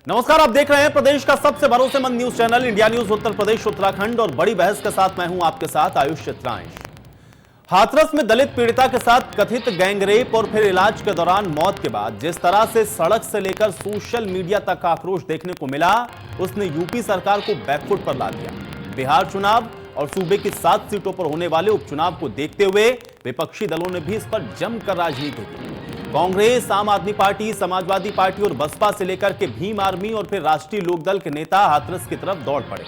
नमस्कार, आप देख रहे हैं प्रदेश का सबसे भरोसेमंद news channel India news Uttar Pradesh Uttarakhand और बड़ी बहस के साथ मैं हूं आपके साथ आयुष चित्रांश। हाथरस में दलित पीड़िता के साथ कथित गैंगरेप और फिर इलाज के दौरान मौत के बाद जिस तरह से सड़क से लेकर सोशल मीडिया तक आक्रोश देखने को मिला, उसने यूपी सरकार को बैकफुट पर ला दिया। बिहार चुनाव और सूबे की 7 सीटों पर होने वाले उपचुनाव को देखते हुए विपक्षी दलों ने भी इस पर जमकर राजनीति की। कांग्रेस, आम आदमी पार्टी, समाजवादी पार्टी और बसपा से लेकर के भीम आर्मी और फिर राष्ट्रीय लोकदल के नेता हाथरस की तरफ दौड़ पड़े।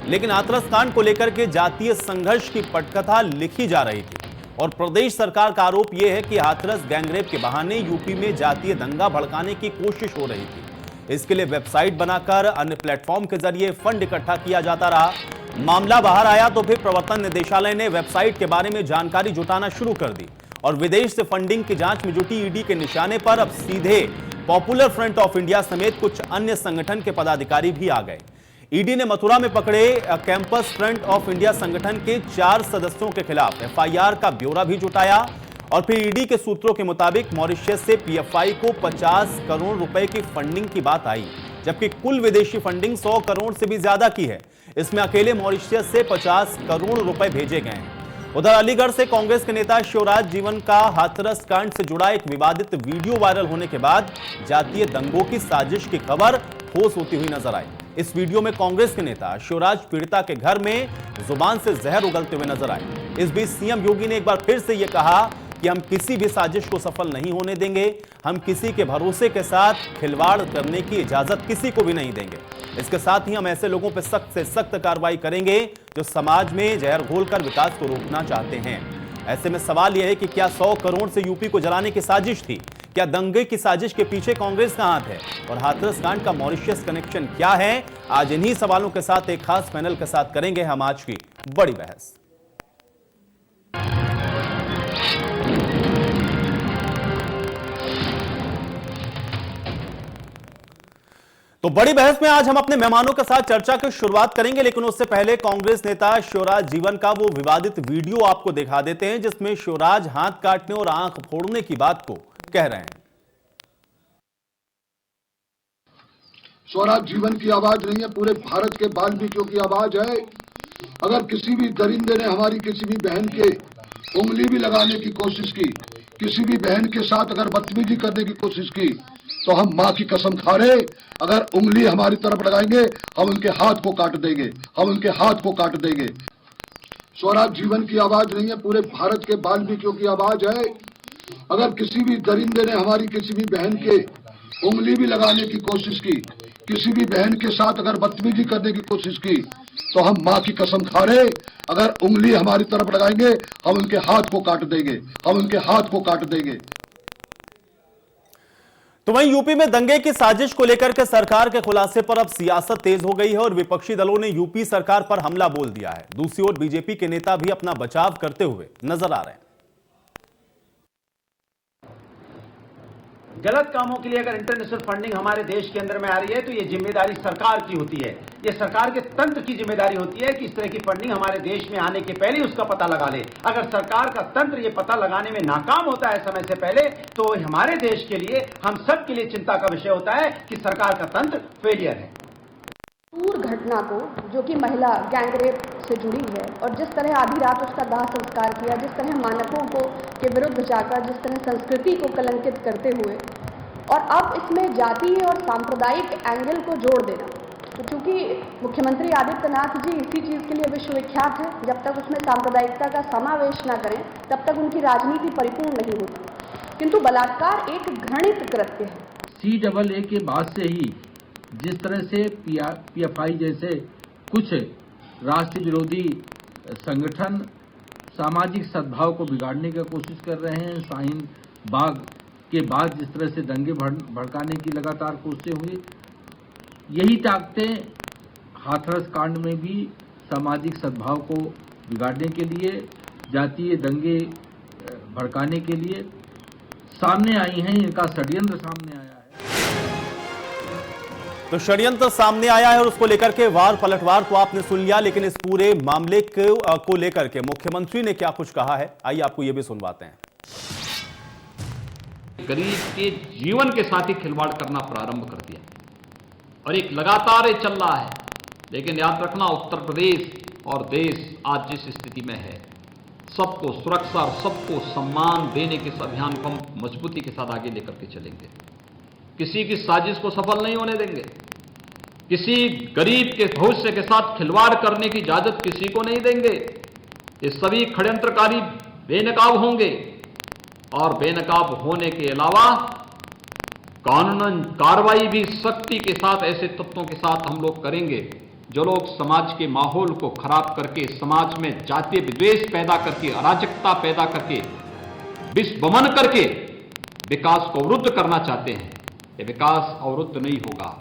लेकिन हाथरस कांड को लेकर के जातीय संघर्ष की पटकथा लिखी जा रही थी और प्रदेश सरकार का आरोप यह है कि हाथरस गैंगरेप के बहाने यूपी में जातीय दंगा भड़काने की कोशिश हो रही थी। इसके लिए वेबसाइट बनाकर अन्य प्लेटफॉर्म के जरिए फंड इकट्ठा किया जाता रहा। मामला बाहर आया तो फिर प्रवर्तन निदेशालय ने वेबसाइट के बारे में जानकारी जुटाना शुरू कर दी और विदेश से फंडिंग की जांच में जुटी ईडी के निशाने पर अब सीधे पॉपुलर फ्रंट ऑफ इंडिया समेत कुछ अन्य संगठन के पदाधिकारी भी आ गए। ईडी ने मथुरा में पकड़े कैंपस फ्रंट ऑफ इंडिया संगठन के 4 सदस्यों के खिलाफ एफआईआर का ब्यौरा भी जुटाया और फिर ईडी के सूत्रों के मुताबिक मॉरिशस से पीएफआई को 50 करोड़ रुपए की फंडिंग की बात आई, जबकि कुल विदेशी फंडिंग 100 करोड़ से भी ज्यादा की है। इसमें अकेले मॉरिशस से 50 करोड़ रुपए भेजे गए हैं। उधर अलीगढ़ से कांग्रेस के नेता शिवराज जीवन का हाथरस कांड से जुड़ा एक विवादित वीडियो वायरल होने के बाद जातीय दंगों की साजिश की खबर ठोस होती हुई नजर आई। इस वीडियो में कांग्रेस के नेता शिवराज पीड़िता के घर में जुबान से जहर उगलते हुए नजर आए। इस बीच सीएम योगी ने एक बार फिर से यह कहा कि हम किसी भी साजिश को सफल नहीं होने देंगे, हम किसी के भरोसे के साथ खिलवाड़ करने की इजाजत किसी को भी नहीं देंगे। इसके साथ ही हम ऐसे लोगों पर सख्त से सख्त कार्रवाई करेंगे जो समाज में जहर घोलकर विकास को रोकना चाहते हैं। ऐसे में सवाल यह है कि क्या 100 करोड़ से यूपी को जलाने की साजिश थी? क्या दंगे की साजिश के पीछे कांग्रेस का हाथ है? और हाथरस कांड का मॉरिशस कनेक्शन क्या है? आज इन्हीं सवालों के साथ एक खास पैनल के साथ करेंगे हम आज की बड़ी बहस। तो बड़ी बहस में आज हम अपने मेहमानों के साथ चर्चा की शुरुआत करेंगे, लेकिन उससे पहले कांग्रेस नेता शिवराज जीवन का वो विवादित वीडियो आपको दिखा देते हैं जिसमें शिवराज हाथ काटने और आंख फोड़ने की बात को कह रहे हैं। शिवराज जीवन की आवाज नहीं है, पूरे भारत के वाल्मीकियों की आवाज है। अगर किसी भी दरिंदे ने हमारी किसी भी बहन के उंगली भी लगाने की कोशिश की, किसी भी बहन के साथ अगर बदतमीजी करने की कोशिश की, तो हम मां की कसम खा रहे, अगर उंगली हमारी तरफ लगाएंगे हम उनके हाथ को काट देंगे, हम उनके हाथ को काट देंगे। शिवराज जीवन की आवाज नहीं है, पूरे भारत के वाल्मीकियों की आवाज है। अगर किसी भी दरिंदे ने हमारी किसी भी बहन के उंगली भी लगाने की कोशिश की, किसी भी बहन के साथ अगर बदतमीजी करने की कोशिश की, तो हम मां की कसम खा रहे, अगर उंगली हमारी तरफ लगाएंगे हम उनके हाथ को काट देंगे, हम उनके हाथ को काट देंगे। तो वहीं यूपी में दंगे की साजिश को लेकर के सरकार के खुलासे पर अब सियासत तेज हो गई है और विपक्षी दलों ने यूपी सरकार पर हमला बोल दिया है। दूसरी ओर बीजेपी के नेता भी अपना बचाव करते हुए नजर आ रहे हैं। गलत कामों के लिए अगर इंटरनेशनल फंडिंग हमारे देश के अंदर में आ रही है तो ये जिम्मेदारी सरकार की होती है, ये सरकार के तंत्र की जिम्मेदारी होती है कि इस तरह की फंडिंग हमारे देश में आने के पहले उसका पता लगा ले। अगर सरकार का तंत्र ये पता लगाने में नाकाम होता है समय से पहले, तो हमारे देश के लिए, हम सब के लिए चिंता का विषय होता है कि सरकार का तंत्र फेलियर है। क्रूर घटना को, जो कि महिला गैंगरेप से जुड़ी है, और जिस तरह आधी रात उसका दाह संस्कार किया, जिस तरह मानकों को के विरुद्ध जाकर, जिस तरह संस्कृति को कलंकित करते हुए, और अब इसमें जातीय और सांप्रदायिक एंगल को जोड़ देना, तो चूंकि मुख्यमंत्री आदित्यनाथ जी इसी चीज़ के लिए विश्वविख्यात है, जब तक उसमें सांप्रदायिकता का समावेश न करें तब तक उनकी राजनीति परिपूर्ण नहीं होती। किंतु बलात्कार एक घृणित कृत्य है। CAA के बाद से ही जिस तरह से पीएफआई जैसे कुछ राष्ट्र विरोधी संगठन सामाजिक सद्भाव को बिगाड़ने की कोशिश कर रहे हैं, शाहीन बाग के बाद जिस तरह से दंगे भड़काने की लगातार कोशिशें हुई, यही ताकतें हाथरस कांड में भी सामाजिक सद्भाव को बिगाड़ने के लिए, जातीय दंगे भड़काने के लिए सामने आई हैं। इनका षड्यंत्र सामने आया है। तो षड्यंत्र सामने आया है और उसको लेकर के वार पलटवार तो आपने सुन लिया, लेकिन इस पूरे मामले को लेकर के मुख्यमंत्री ने क्या कुछ कहा है, आइए आपको यह भी सुनवाते हैं। गरीब के जीवन के साथ ही खिलवाड़ करना प्रारंभ कर दिया। और एक लगातार ये चल रहा है। लेकिन याद रखना, उत्तर प्रदेश और देश आज जिस स्थिति में है, सबको सुरक्षा और सबको सम्मान देने के इस अभियान को हम मजबूती के साथ आगे लेकर के चलेंगे। किसी की साजिश को सफल नहीं होने देंगे। किसी गरीब के भविष्य के साथ खिलवाड़ करने की इजाजत किसी को नहीं देंगे। ये सभी षड्यंत्रकारी बेनकाब होंगे और बेनकाब होने के अलावा कानूनन कार्रवाई भी सख्ती के साथ ऐसे तत्वों के साथ हम लोग करेंगे जो लोग समाज के माहौल को खराब करके, समाज में जातीय विद्वेष पैदा करके, अराजकता पैदा करके, विषवमन करके विकास को अवरुद्ध करना चाहते हैं। ये विकास अवरुद्ध नहीं होगा।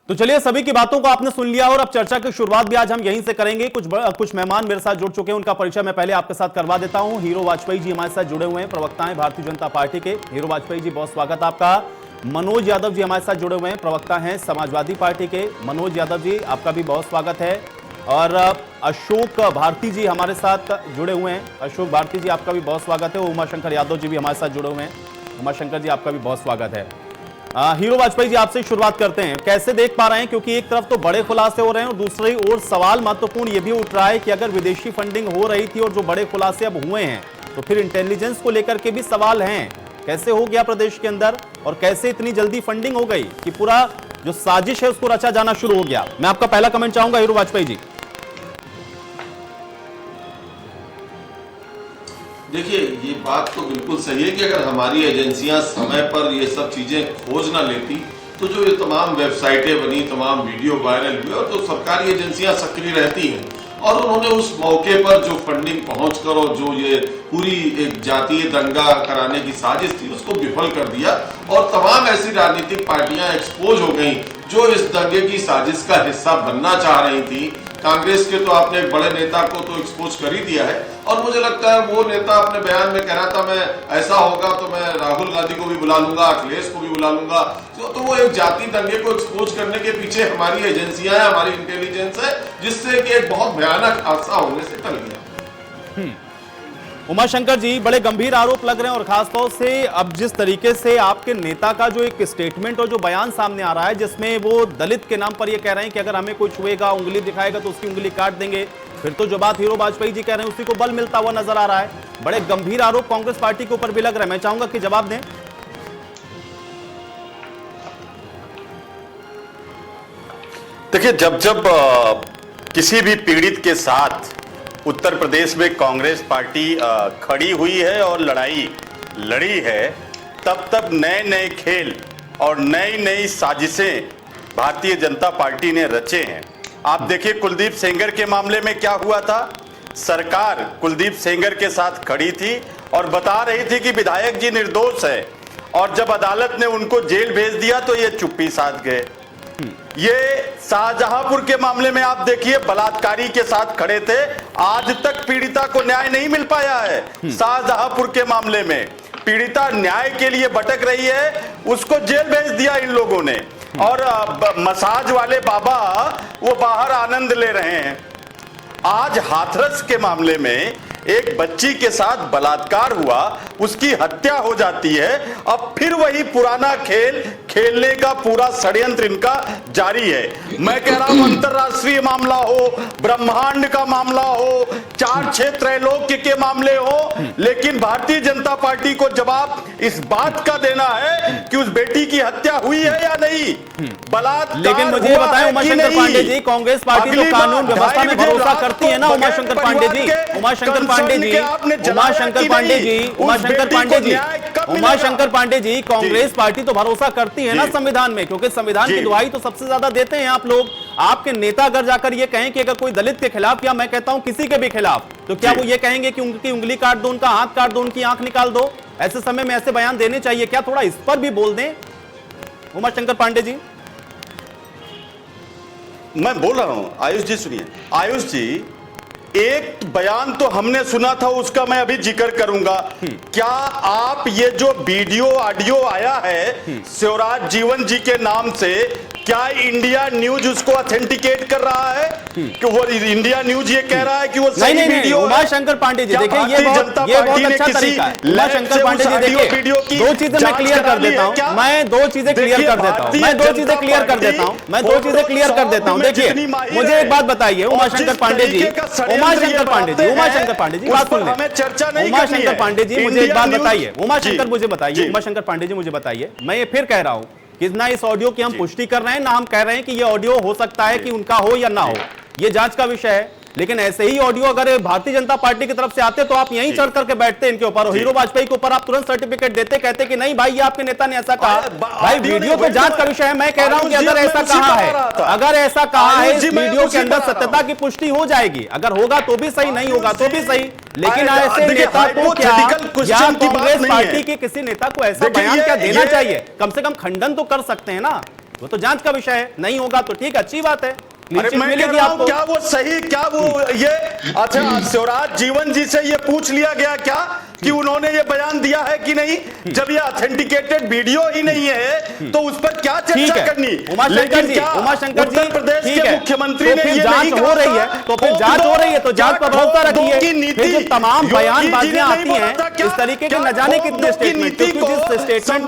तो चलिए, सभी की बातों को आपने सुन लिया और अब चर्चा की शुरुआत भी आज हम यहीं से करेंगे। कुछ मेहमान मेरे साथ जुड़ चुके हैं, उनका परिचय मैं पहले आपके साथ करवा देता हूं। हीरो वाजपेयी जी हमारे साथ जुड़े हुए हैं, प्रवक्ता हैं भारतीय जनता पार्टी के। हीरो वाजपेयी जी, बहुत स्वागत आपका। मनोज यादव जी हमारे साथ जुड़े हुए हैं, प्रवक्ता हैं समाजवादी पार्टी के। मनोज यादव जी, आपका भी बहुत स्वागत है। और अशोक भारती जी हमारे साथ जुड़े हुए हैं। अशोक भारती जी, आपका भी बहुत स्वागत है। उमाशंकर यादव जी भी हमारे साथ जुड़े हुए हैं। उमाशंकर जी, आपका भी बहुत स्वागत है। हीरो वाजपेयी जी, आपसे शुरुआत करते हैं। कैसे देख पा रहे हैं, क्योंकि एक तरफ तो बड़े खुलासे हो रहे हैं और दूसरी ओर सवाल महत्वपूर्ण यह भी उठ रहा है कि अगर विदेशी फंडिंग हो रही थी और जो बड़े खुलासे अब हुए हैं, तो फिर इंटेलिजेंस को लेकर के भी सवाल हैं। कैसे हो गया प्रदेश के अंदर और कैसे इतनी जल्दी फंडिंग हो गई कि पूरा जो साजिश है उसको रचा जाना शुरू हो गया? मैं आपका पहला कमेंट चाहूंगा हीरो वाजपेयी जी। देखिए, ये बात तो बिल्कुल सही है कि अगर हमारी एजेंसियां समय पर ये सब चीजें खोज ना लेती तो जो ये तमाम वेबसाइटें बनी, तमाम वीडियो वायरल हुए और जो सरकारी एजेंसियां सक्रिय रहती हैं और उन्होंने उस मौके पर जो फंडिंग पहुंचकर और जो ये पूरी एक जातीय दंगा कराने की साजिश थी उसको विफल कर दिया और तमाम ऐसी राजनीतिक पार्टियां एक्सपोज हो गई जो इस दंगे की साजिश का हिस्सा बनना चाह रही थी। कांग्रेस के तो आपने एक बड़े नेता को तो एक्सपोज कर ही दिया है और मुझे लगता है वो नेता अपने बयान में कह रहा था, मैं ऐसा होगा तो मैं राहुल गांधी को भी बुला लूंगा, अखिलेश को भी बुला लूंगा। तो वो एक जाति दंगे को एक्सपोज करने के पीछे हमारी एजेंसियां हैं, हमारी इंटेलिजेंस है, जिससे कि एक बहुत भयानक हादसा होने से टल गया। उमाशंकर जी, बड़े गंभीर आरोप लग रहे हैं और खासतौर से अब जिस तरीके से आपके नेता का जो एक स्टेटमेंट और जो बयान सामने आ रहा है, जिसमें वो दलित के नाम पर ये कह रहे हैं कि अगर हमें कोई छुएगा, उंगली दिखाएगा तो उसकी उंगली काट देंगे, फिर तो जो बात हीरो वाजपेयी जी कह रहे हैं उसी को बल मिलता हुआ नजर आ रहा है। बड़े गंभीर आरोप कांग्रेस पार्टी के ऊपर भी लग रहे हैं। मैं चाहूंगा कि जवाब दें। देखिए, जब किसी भी पीड़ित के साथ उत्तर प्रदेश में कांग्रेस पार्टी खड़ी हुई है और लड़ाई लड़ी है, तब नए नए खेल और नई नई साजिशें भारतीय जनता पार्टी ने रचे हैं। आप देखिए, कुलदीप सेंगर के मामले में क्या हुआ था। सरकार कुलदीप सेंगर के साथ खड़ी थी और बता रही थी कि विधायक जी निर्दोष है, और जब अदालत ने उनको जेल भेज दिया तो ये चुप्पी साध गए। ये शाहजहांपुर के मामले में आप देखिए, बलात्कारी के साथ खड़े थे, आज तक पीड़िता को न्याय नहीं मिल पाया है। शाहजहांपुर के मामले में पीड़िता न्याय के लिए भटक रही है, उसको जेल भेज दिया इन लोगों ने, और मसाज वाले बाबा वो बाहर आनंद ले रहे हैं। आज हाथरस के मामले में एक बच्ची के साथ बलात्कार हुआ, उसकी हत्या हो जाती है, अब फिर वही पुराना खेल खेलने का पूरा षड्यंत्र इनका जारी है। मैं कह रहा हूं, अंतरराष्ट्रीय मामला हो, ब्रह्मांड का मामला हो, 4-6 त्रैलोक्य के मामले हो, लेकिन भारतीय जनता पार्टी को जवाब इस बात का देना है कि उस बेटी की हत्या हुई है या नहीं, बलात्कार। लेकिन मुझे बताएं उमाशंकर पांडे जी, कांग्रेस पार्टी तो कानून व्यवस्था में भरोसा करती है ना उमाशंकर पांडे जी। उमाशंकर पांडे जी, कांग्रेस पार्टी तो भरोसा करती है ना संविधान में, क्योंकि संविधान की दुहाई तो सबसे ज्यादा देते हैं आप लोग। आपके नेता अगर जाकर ये कहें कि अगर कोई दलित के खिलाफ, या मैं कहता हूं किसी के भी खिलाफ, तो क्या वो ये कहेंगे कि उनकी उंगली काट दो, उनका हाथ काट दो, उनकी आंख निकाल दो? ऐसे समय में ऐसे बयान देने चाहिए क्या? थोड़ा इस पर भी बोल दें उमाशंकर पांडे जी। मैं बोल रहा हूं, आयुष जी सुनिए। आयुष जी, एक बयान तो हमने सुना था, उसका मैं अभी जिक्र करूंगा। क्या आप ये जो वीडियो ऑडियो आया है शिवराज जीवन जी के नाम से, क्या इंडिया न्यूज उसको ऑथेंटिकेट कर रहा है कि वो इंडिया न्यूज ये कह रहा है कि वो सही नहीं, वीडियो है? उमाशंकर पांडे जी क्या देखिए, भारतीय जनता पार्टी ने अच्छा किसी तरीका है। लैब उमाशंकर से पांडे उस जी ऑडियो देखिए, वीडियो की दो चीजें मैं जांच क्लियर करा कर ली देता है हूं, क्या? मैं दो चीजें क्लियर कर देता हूं, मैं दो चीजें क्लियर कर देता हूं, मैं दो चीजें क्लियर कर देता हूं। देखिए मुझे एक बात बताइए उमाशंकर पांडे जी, उमाशंकर पांडे जी, उमाशंकर पांडे जी, बात सुन हमें चर्चा नहीं उमाशंकर पांडे जी, मुझे एक बात बताइए, उमाशंकर मुझे बताइए, जी। उमाशंकर पांडे जी मुझे बताइए, मैं ये फिर कह रहा हूं कि ना इस ऑडियो की हम पुष्टि कर रहे हैं, ना हम कह रहे हैं कि ये ऑडियो हो सकता है कि उनका हो या ना हो, ये जांच का विषय है। लेकिन ऐसे ही ऑडियो अगर भारतीय जनता पार्टी की तरफ से आते तो आप यहीं चढ़ करके बैठते इनके ऊपर, और हीरो वाजपेयी के ऊपर आप तुरंत सर्टिफिकेट देते, कहते कि नहीं भाई ये आपके नेता ने ऐसा कहा। भाई वीडियो तो जांच का विषय है, मैं कह रहा हूं कि अगर ऐसा कहा है, अगर ऐसा कहा है इस वीडियो के अंदर सत्यता की पुष्टि हो जाएगी, अगर होगा तो भी सही, नहीं होगा तो भी सही। लेकिन ऐसे नेता को क्या, या कांग्रेस पार्टी के किसी नेता को ऐसा बयान क्या देना चाहिए? कम से कम खंडन तो कर सकते हैं ना, वो तो जांच का विषय है, नहीं होगा तो ठीक, अच्छी बात है, अरे मैं कह रहा हूं, क्या वो सही, क्या वो ये अच्छा शिवराज जीवन जी से ये पूछ लिया गया क्या कि उन्होंने ये बयान दिया है कि नहीं? जब ये ऑथेंटिकेटेड वीडियो ही नहीं है तो उस पर क्या चर्चा करनी? उमाशंकर जी, उमाशंकर जी, उत्तर प्रदेश के मुख्यमंत्री ने ये जांच हो रही है, तो फिर जांच हो रही है तो जांच पर भरोसा रखिए। फिर जो तमाम बयानबाजियां आती हैं इस तरीके के न जाने कितने स्टेटमेंट, क्योंकि जिस स्टेटमेंट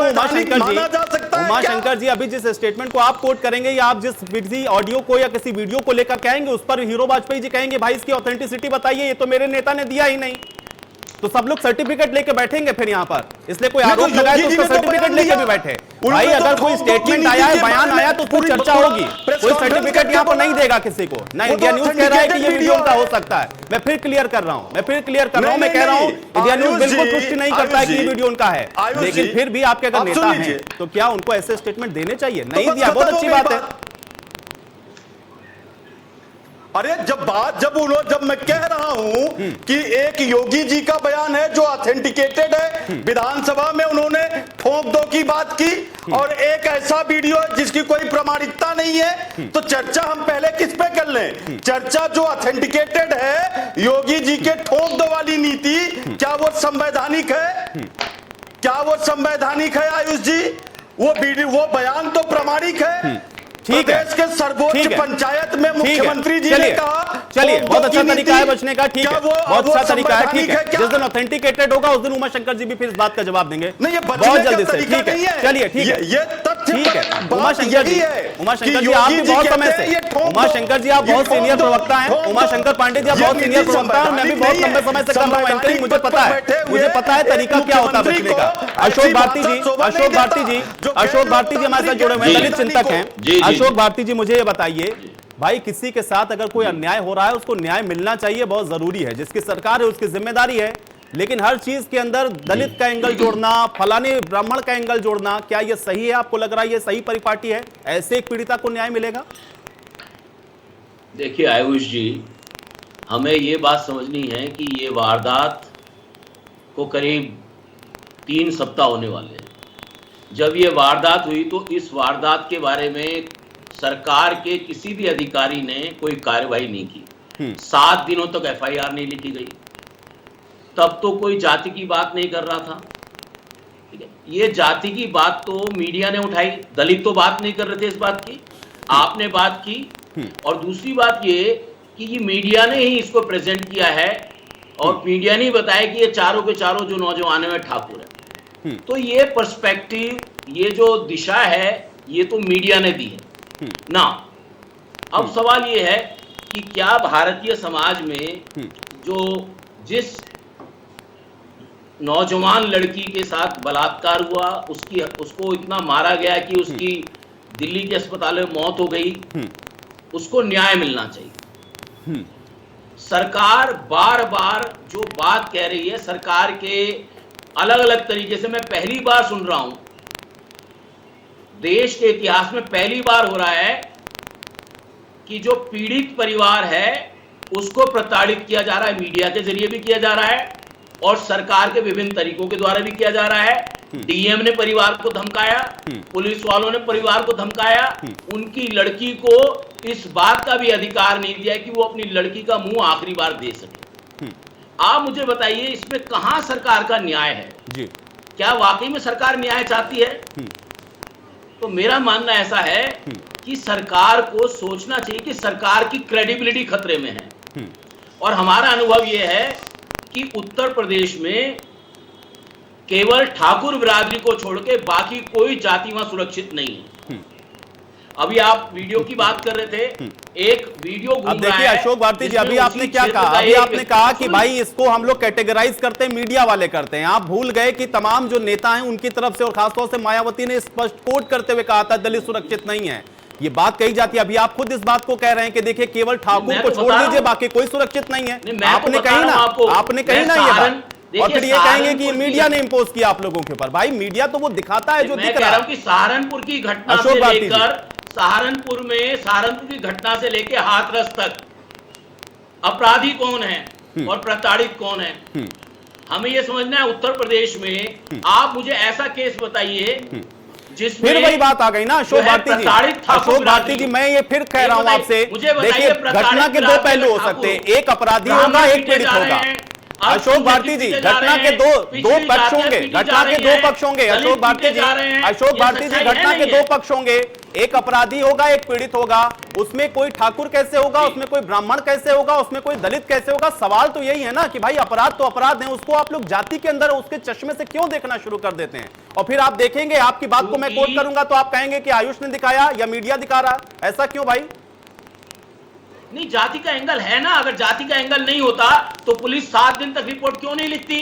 को उमाशंकर जी अभी जिस स्टेटमेंट को आप कोट करेंगे या आप जिस किसी ऑडियो को या किसी वीडियो को लेकर कहेंगे उस पर हीरो वाजपेयी जी कहेंगे भाई इसकी ऑथेंटिसिटी बताइए, ये तो मेरे नेता ने दिया ही नहीं, तो सब लोग सर्टिफिकेट लेके बैठेंगे फिर यहाँ पर, इसलिए कोई आरोप लगाए तो उसका सर्टिफिकेट लेके भी बैठे। भाई अगर कोई स्टेटमेंट आया है, बयान आया तो फिर चर्चा होगी, कोई सर्टिफिकेट यहाँ पर नहीं देगा किसी को ना। इंडिया न्यूज कह रहा है कि ये वीडियो उनका हो सकता है, मैं फिर क्लियर कर रहा हूं, मैं कह रहा हूं इंडिया न्यूज बिल्कुल पुष्टि नहीं करता है कि ये वीडियो उनका है, लेकिन फिर भी आपके अगर नेता हैं तो क्या उनको ऐसे स्टेटमेंट देने चाहिए? नहीं दिया, बहुत अच्छी बात है। अरे जब मैं कह रहा हूं कि एक योगी जी का बयान है जो ऑथेंटिकेटेड है, विधानसभा में उन्होंने ठोक दो की बात की, और एक ऐसा वीडियो है जिसकी कोई प्रामाणिकता नहीं है, तो चर्चा हम पहले किस पे कर लें? चर्चा जो ऑथेंटिकेटेड है, योगी जी के ठोक दो वाली नीति, क्या वो संवैधानिक है? क्या वो संवैधानिक है आयुष जी? वो बयान तो प्रामाणिक है। ठीक है, प्रदेश के सर्वोच्च पंचायत में मुख्यमंत्री जी ने कहा, चलिए बहुत अच्छा तरीका है बचने का, ठीक है, बहुत अच्छा तरीका है, ठीक है। जिस दिन ऑथेंटिकेटेड होगा उस दिन उमाशंकर जी भी फिर इस बात का जवाब देंगे बहुत जल्दी से, ठीक है, चलिए ठीक है, ये तथ्य ठीक है। उमाशंकर जी आप भी बहुत समय से, उमाशंकर जी आप बहुत सीनियर प्रवक्ता हैं, उमाशंकर पांडे जी आप बहुत सीनियर प्रवक्ता हैं, मैं भी बहुत लंबे समय से कर रहा हूं एंकरिंग, मुझे पता है तरीका क्या होता है बचने का। अशोक भारती जी हमारे साथ जुड़े हुए हैं, दलित चिंतक हैं। अशोक भारती जी मुझे ये बताइए, भाई किसी के साथ अगर कोई अन्याय हो रहा है उसको न्याय मिलना चाहिए, बहुत जरूरी है, जिसकी सरकार है उसकी जिम्मेदारी है, लेकिन हर चीज के अंदर दलित का एंगल जोड़ना, फलाने ब्राह्मण का एंगल जोड़ना, क्या ये सही है? आपको लग रहा है ये सही परिपाटी है? ऐसे एक पीड़िता को न्याय मिलेगा? देखिए आयुष जी, हमें ये बात समझनी है कि ये वारदात को करीब 3 सप्ताह होने वाले हैं। जब ये वारदात हुई तो इस वारदात के बारे में सरकार के किसी भी अधिकारी ने कोई कार्रवाई नहीं की। 7 दिनों तक एफआईआर नहीं लिखी गई, तब तो कोई जाति की बात नहीं कर रहा था, ठीक है। ये जाति की बात तो मीडिया ने उठाई, दलित तो बात नहीं कर रहे थे इस बात की, आपने बात की, और दूसरी बात ये कि ये मीडिया ने ही इसको प्रेजेंट किया है, और मीडिया ने बताया कि ये चारों के चारों जो नौजवान है ठाकुर है। तो ये पर्सपेक्टिव, ये जो दिशा है, ये तो मीडिया ने दी है ना। अब सवाल ये है कि क्या भारतीय समाज में जो जिस नौजवान लड़की के साथ बलात्कार हुआ, उसको इतना मारा गया कि उसकी दिल्ली के अस्पताल में मौत हो गई, उसको न्याय मिलना चाहिए। सरकार बार बार जो बात कह रही है, सरकार के अलग अलग तरीके से, मैं पहली बार सुन रहा हूं, देश के इतिहास में पहली बार हो रहा है कि जो पीड़ित परिवार है उसको प्रताड़ित किया जा रहा है, मीडिया के जरिए भी किया जा रहा है और सरकार के विभिन्न तरीकों के द्वारा भी किया जा रहा है। डीएम ने परिवार को धमकाया, पुलिस वालों ने परिवार को धमकाया, उनकी लड़की को इस बात का भी अधिकार नहीं दिया कि वो अपनी लड़की का मुंह आखिरी बार दे सके। आप मुझे बताइए, इसमें कहां सरकार का न्याय है जी? क्या वाकई में सरकार न्याय चाहती है? तो मेरा मानना ऐसा है कि सरकार को सोचना चाहिए कि सरकार की क्रेडिबिलिटी खतरे में है। और हमारा अनुभव यह है कि उत्तर प्रदेश में केवल ठाकुर बिरादरी को छोड़ के बाकी कोई जाति वहां सुरक्षित नहीं है। अभी आप वीडियो की बात कर रहे थे, एक वीडियो अब देखिए अशोक भारती जी, अभी आपने क्या कहा? अभी आपने कहा कि भाई इसको हम लोग कैटेगराइज करते हैं, मीडिया वाले करते हैं। आप भूल गए कि तमाम जो नेता हैं उनकी तरफ से और खासतौर से मायावती ने स्पष्ट कोट करते हुए कहा था दलित सुरक्षित नहीं है। ये बात कही जाती है। अभी आप खुद इस बात को कह रहे हैं कि देखिए केवल ठाकुर को छोड़ दीजिए, बाकी कोई सुरक्षित नहीं है। आपने कही ना, आपने कही ना ये बात, और फिर ये कहेंगे कि मीडिया ने इंपोज किया आप लोगों के ऊपर। भाई मीडिया तो वो दिखाता है जो दिख रहा है। सहारनपुर की घटना से लेकर सहारनपुर की घटना से लेकर हाथरस तक अपराधी कौन है और प्रताड़ित कौन है, हमें यह समझना है। उत्तर प्रदेश में आप मुझे ऐसा केस बताइए जिसमें फिर वही बात आ गई ना अशोक भारती जी। अशोक भारती जी, मैं ये फिर कह रहा हूं आपसे, देखिए घटना के दो पहलू हो सकते हैं, एक अपराधी होगा, एक पीड़ित होगा। अशोक भारती जी, घटना के दो पक्ष होंगे, घटना के दो पक्ष होंगे। अशोक भारती जी, घटना के दो पक्ष होंगे, एक अपराधी होगा, एक पीड़ित होगा। उसमें कोई ठाकुर कैसे होगा, उसमें कोई ब्राह्मण कैसे होगा, उसमें कोई दलित कैसे होगा? सवाल तो यही है ना कि भाई अपराध तो अपराध है, उसको आप लोग जाति के अंदर उसके चश्मे से क्यों देखना शुरू कर देते हैं? और फिर आप देखेंगे, आपकी बात को मैं कोट करूंगा तो आप कहेंगे कि आयुष ने दिखाया या मीडिया दिखा रहा। ऐसा क्यों भाई? नहीं, जाति का एंगल है ना। अगर जाति का एंगल नहीं होता तो पुलिस 7 दिन तक रिपोर्ट क्यों नहीं लिखती?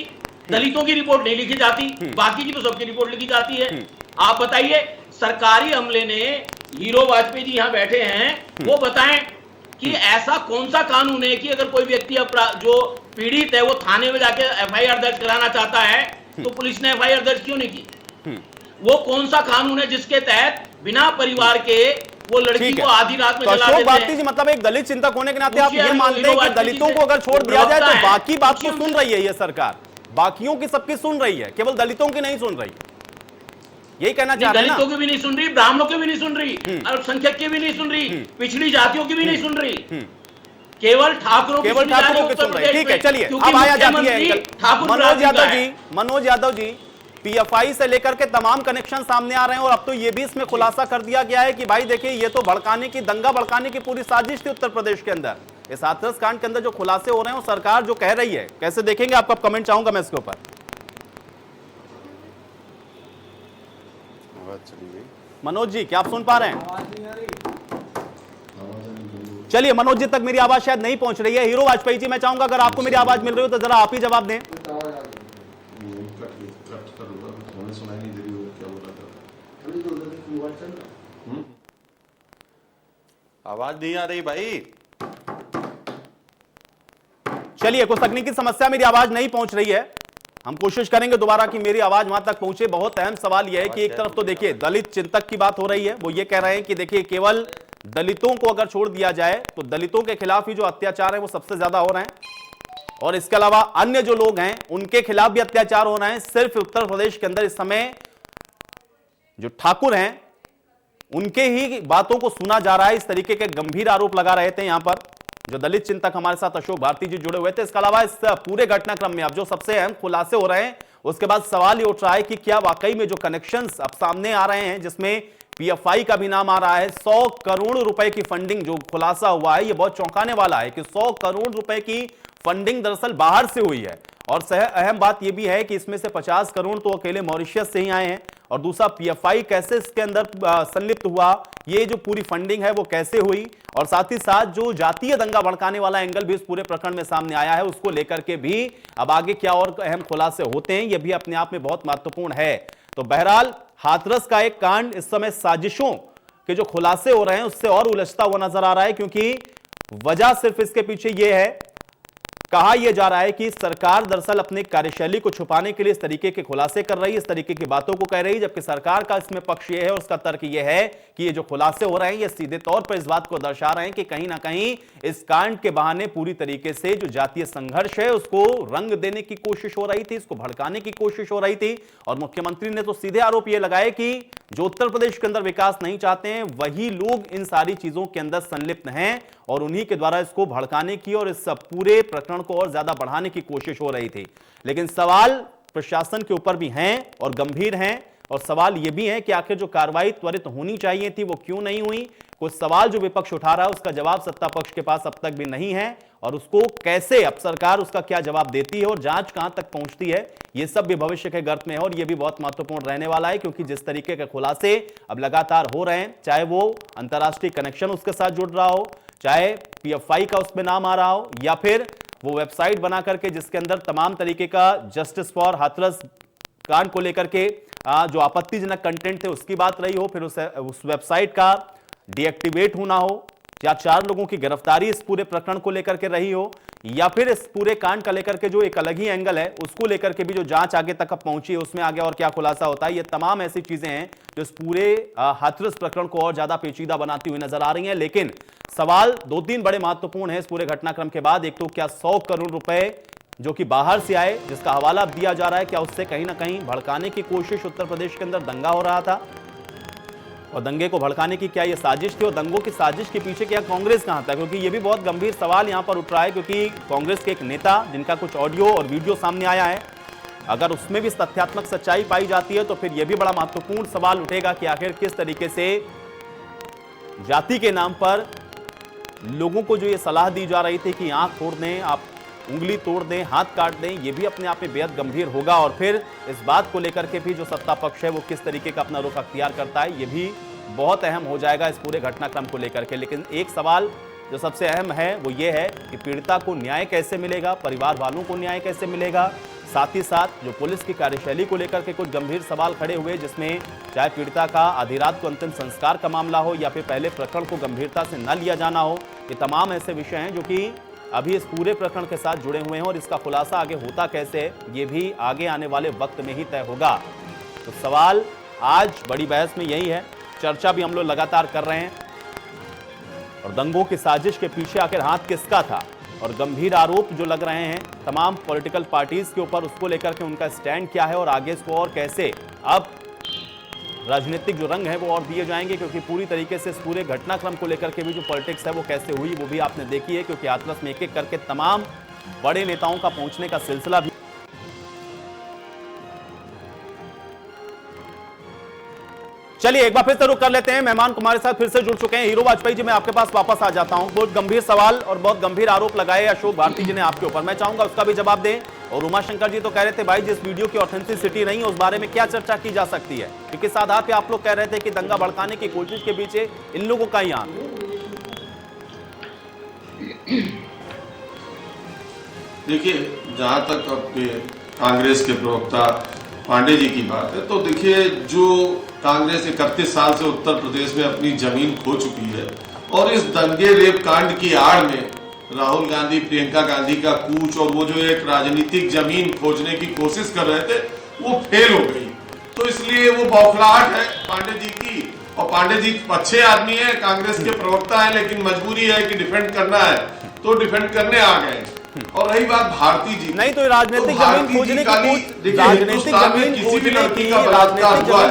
दलितों की रिपोर्ट नहीं लिखी जाती, बाकी की तो सबकी रिपोर्ट लिखी जाती है। आप बताइए, सरकारी अमले ने, हीरो वाजपेयी जी यहां बैठे हैं, वो बताएं कि ऐसा कौन सा कानून है कि अगर कोई व्यक्ति जो पीड़ित है वो थाने में जाके एफआईआर दर्ज कराना चाहता है तो पुलिस ने एफआईआर दर्ज क्यों नहीं की? वो कौन सा कानून है जिसके तहत बिना परिवार के वो लड़की को आधी रात में जला देते हैं? अशोक भारती जी, मतलब एक दलित चिंतक होने के नाते आप ये मानते हैं कि दलितों को अगर छोड़ दिया जाए तो बाकी बात को सुन रही है ये सरकार, बाकियों की सबकी सुन रही है, केवल दलितों की नहीं सुन रही? यही कहना चाह रहे हैं ना? दलितों की भी नहीं सुन रही, ब्राह्मणों की भी नहीं सुन रही, अल्पसंख्यक की भी नहीं सुन रही, पिछड़ी जातियों की भी नहीं सुन रही, केवल ठाकुरों की सुन रही। ठीक है, चलिए अब आया जाती है मनोज यादव जी, पीएफआई से लेकर के तमाम कनेक्शन सामने आ रहे हैं और अब तो ये भी इसमें खुलासा कर दिया गया है कि भाई देखिए ये तो दंगा भड़काने की पूरी साजिश थी उत्तर प्रदेश के अंदर। इस हाथरस कांड के अंदर जो खुलासे हो रहे हैं वो सरकार जो कह रही है, कैसे देखेंगे? आपका कमेंट चाहूंगा मैं इसके ऊपर। मनोज जी, क्या आप सुन पा रहे हैं? चलिए, मनोज जी तक मेरी आवाज शायद नहीं पहुंच रही है। हीरो वाजपेयी जी, मैं चाहूंगा अगर आपको मेरी आवाज मिल रही हो तो जरा आप ही जवाब दें। आवाज नहीं आ रही भाई। चलिए, कुछ तकनीकी समस्या, मेरी आवाज नहीं पहुंच रही है। हम कोशिश करेंगे दोबारा कि मेरी आवाज वहां तक पहुंचे। बहुत अहम सवाल यह है कि एक तरफ तो देखिए दलित चिंतक की बात हो रही है, वो ये कह रहे हैं कि देखिए केवल दलितों को अगर छोड़ दिया जाए तो दलितों के खिलाफ ही जो अत्याचार है वो सबसे ज्यादा हो रहे हैं, और इसके अलावा अन्य जो लोग हैं उनके खिलाफ भी अत्याचार हो रहे हैं। सिर्फ उत्तर प्रदेश के अंदर इस समय जो ठाकुर हैं उनके ही बातों को सुना जा रहा है, इस तरीके के गंभीर आरोप लगा रहे थे यहां पर जो दलित चिंतक हमारे साथ अशोक भारती जी जुड़े हुए थे। इसके अलावा इस पूरे घटनाक्रम में अब जो सबसे अहम खुलासे हो रहे हैं उसके बाद सवाल ये उठ रहा है कि क्या वाकई में जो कनेक्शंस अब सामने आ रहे हैं जिसमें पीएफआई का भी नाम आ रहा है, 100 करोड़ रुपए की फंडिंग जो खुलासा हुआ है, ये बहुत चौंकाने वाला है कि 100 करोड़ रुपए की फंडिंग दरअसल बाहर से हुई है। और अहम बात यह भी है कि इसमें से 50 करोड़ तो अकेले मॉरिशस से ही आए हैं, और दूसरा पीएफआई कैसे इसके अंदर संलिप्त हुआ, ये जो पूरी फंडिंग है वो कैसे हुई, और साथ ही साथ जो जातीय दंगा भड़काने वाला एंगल भी इस पूरे प्रकरण में सामने आया है, उसको लेकर के भी अब आगे क्या और अहम खुलासे होते हैं, ये भी अपने आप में बहुत महत्वपूर्ण है। तो बहरहाल हाथरस का एक कांड इस समय साजिशों के जो खुलासे हो रहे हैं उससे और उलझता हुआ नजर आ रहा है, क्योंकि वजह सिर्फ इसके पीछे यह है, कहा यह जा रहा है कि सरकार दरअसल अपनी कार्यशैली को छुपाने के लिए इस तरीके के खुलासे कर रही है, इस तरीके की बातों को कह रही है, जबकि सरकार का इसमें पक्ष यह है और उसका तर्क यह है कि ये जो खुलासे हो रहे हैं ये सीधे तौर पर इस बात को दर्शा रहे हैं कि कहीं ना कहीं इस कांड के बहाने पूरी तरीके से जो जातीय संघर्ष है उसको रंग देने की कोशिश हो रही थी, इसको भड़काने की कोशिश हो रही थी। और मुख्यमंत्री ने तो सीधे आरोप यह लगाए कि जो उत्तर प्रदेश के अंदर विकास नहीं चाहते हैं वही लोग इन सारी चीजों के अंदर संलिप्त हैं, और उन्हीं के द्वारा इसको भड़काने की और इस पूरे प्रकरण को और ज्यादा बढ़ाने की कोशिश हो रही थी। लेकिन सवाल प्रशासन के ऊपर भी हैं और गंभीर हैं, और सवाल यह भी है कि आखिर जो कार्रवाई त्वरित होनी चाहिए थी वो क्यों नहीं हुई, कुछ सवाल जो विपक्ष उठा रहा है उसका जवाब सत्ता पक्ष के पास अब तक भी नहीं है, और उसको कैसे अब सरकार उसका क्या जवाब देती है और जांच कहां तक पहुंचती है, यह सब भी भविष्य के गर्त में है और यह भी बहुत महत्वपूर्ण रहने वाला है। क्योंकि जिस तरीके के खुलासे अब लगातार हो रहे हैं, चाहे वो अंतर्राष्ट्रीय कनेक्शन उसके साथ जुड़ रहा हो, चाहे पीएफआई का उसमें नाम आ रहा हो, या फिर वो वेबसाइट बना करके जिसके अंदर तमाम तरीके का जस्टिस फॉर हाथरस कांड को लेकर के जो आपत्तिजनक कंटेंट थे उसकी बात रही हो, फिर उस वेबसाइट का डीएक्टिवेट होना हो, या 4 लोगों की गिरफ्तारी इस पूरे प्रकरण को लेकर के रही हो, या फिर इस पूरे कांड का लेकर के जो एक अलग ही एंगल है उसको लेकर के भी जो जांच आगे तक अब पहुंची है उसमें आगे और क्या खुलासा होता है। ये तमाम ऐसी चीजें हैं जो इस पूरे हाथरस प्रकरण को और ज्यादा पेचीदा बनाती हुई नजर आ रही हैं। लेकिन सवाल 2-3 बड़े महत्वपूर्ण है इस पूरे घटनाक्रम के बाद। एक तो क्या 100 करोड़ रुपए जो कि बाहर से आए, जिसका हवाला दिया जा रहा है, क्या उससे कहीं ना कहीं भड़काने की कोशिश उत्तर प्रदेश के अंदर दंगा हो रहा था, और दंगे को भड़काने की क्या यह साजिश थी, और दंगों की साजिश के पीछे क्या कांग्रेस कहां था? क्योंकि यह भी बहुत गंभीर सवाल यहां पर उठ रहा है। क्योंकि कांग्रेस के एक नेता जिनका कुछ ऑडियो और वीडियो सामने आया है, अगर उसमें भी तथ्यात्मक सच्चाई पाई जाती है तो फिर यह भी बड़ा महत्वपूर्ण सवाल उठेगा कि आखिर किस तरीके से जाति के नाम पर लोगों को जो ये सलाह दी जा रही थी कि आंख फोड़ दें, आप उंगली तोड़ दें, हाथ काट दें, ये भी अपने आप में बेहद गंभीर होगा। और फिर इस बात को लेकर के भी जो सत्ता पक्ष है वो किस तरीके का अपना रुख अख्तियार करता है, ये भी बहुत अहम हो जाएगा इस पूरे घटनाक्रम को लेकर के। लेकिन एक सवाल जो सबसे अहम है वो ये है कि पीड़िता को न्याय कैसे मिलेगा, परिवार वालों को न्याय कैसे मिलेगा। साथ ही साथ जो पुलिस की कार्यशैली को लेकर के कुछ गंभीर सवाल खड़े हुए, जिसमें चाहे पीड़िता का आधी रात को अंतिम संस्कार का मामला हो या फिर पहले प्रकरण को गंभीरता से न लिया जाना हो, ये तमाम ऐसे विषय हैं जो कि अभी इस पूरे प्रकरण के साथ जुड़े हुए हैं, और इसका खुलासा आगे होता कैसे है ये भी आगे आने वाले वक्त में ही तय होगा। तो सवाल आज बड़ी बहस में यही है, चर्चा भी हम लोग लगातार कर रहे हैं, और दंगों की साजिश के पीछे आखिर हाथ किसका था, और गंभीर आरोप जो लग रहे हैं तमाम पॉलिटिकल पार्टीज के ऊपर, उसको लेकर के उनका स्टैंड क्या है और आगे इसको और कैसे अब राजनीतिक जो रंग है वो और दिए जाएंगे। क्योंकि पूरी तरीके से इस पूरे घटनाक्रम को लेकर के भी जो पॉलिटिक्स है वो कैसे हुई वो भी आपने देखी है। क्योंकि हाथरस में एक-एक करके तमाम बड़े नेताओं का पहुंचने का सिलसिला भी। चलिए एक बार फिर से रुक कर लेते हैं, मेहमान हमारे साथ फिर से जुड़ चुके हैं। हीरो वाजपेयी जी, मैं आपके पास वापस आ जाता हूं। बहुत गंभीर सवाल और बहुत गंभीर आरोप लगाए अशोक भारती जी ने आपके ऊपर, मैं चाहूंगा उसका भी जवाब दें। और उमाशंकर जी तो कह रहे थे भाई जिस वीडियो की ऑथेंटिसिटी नहीं है उस बारे में क्या चर्चा की जा सकती है, क्योंकि साधा पे आप लोग कह रहे थे कि दंगा भड़काने की कोशिश के पीछे इन लोगों का ही हाथ। देखिए, जहां तक आपके कांग्रेस के प्रवक्ता पांडे जी की बात है, तो देखिए जो कांग्रेस 31 साल से उत्तर प्रदेश में अपनी जमीन खो चुकी है, और इस दंगे रेप कांड की आड़ में राहुल गांधी, प्रियंका गांधी का कूच और वो जो एक राजनीतिक जमीन खोजने की कोशिश कर रहे थे वो फेल हो गई। तो इसलिए वो बौखलाहट है पांडे जी की, और पांडे जी अच्छे आदमी है, कांग्रेस के प्रवक्ता है, लेकिन मजबूरी है कि डिफेंड करना है तो डिफेंड करने आ गए। और रही बात भारती जी, नहीं तो राजनीतिक जमीन खोजने की, राजनीतिक जमीन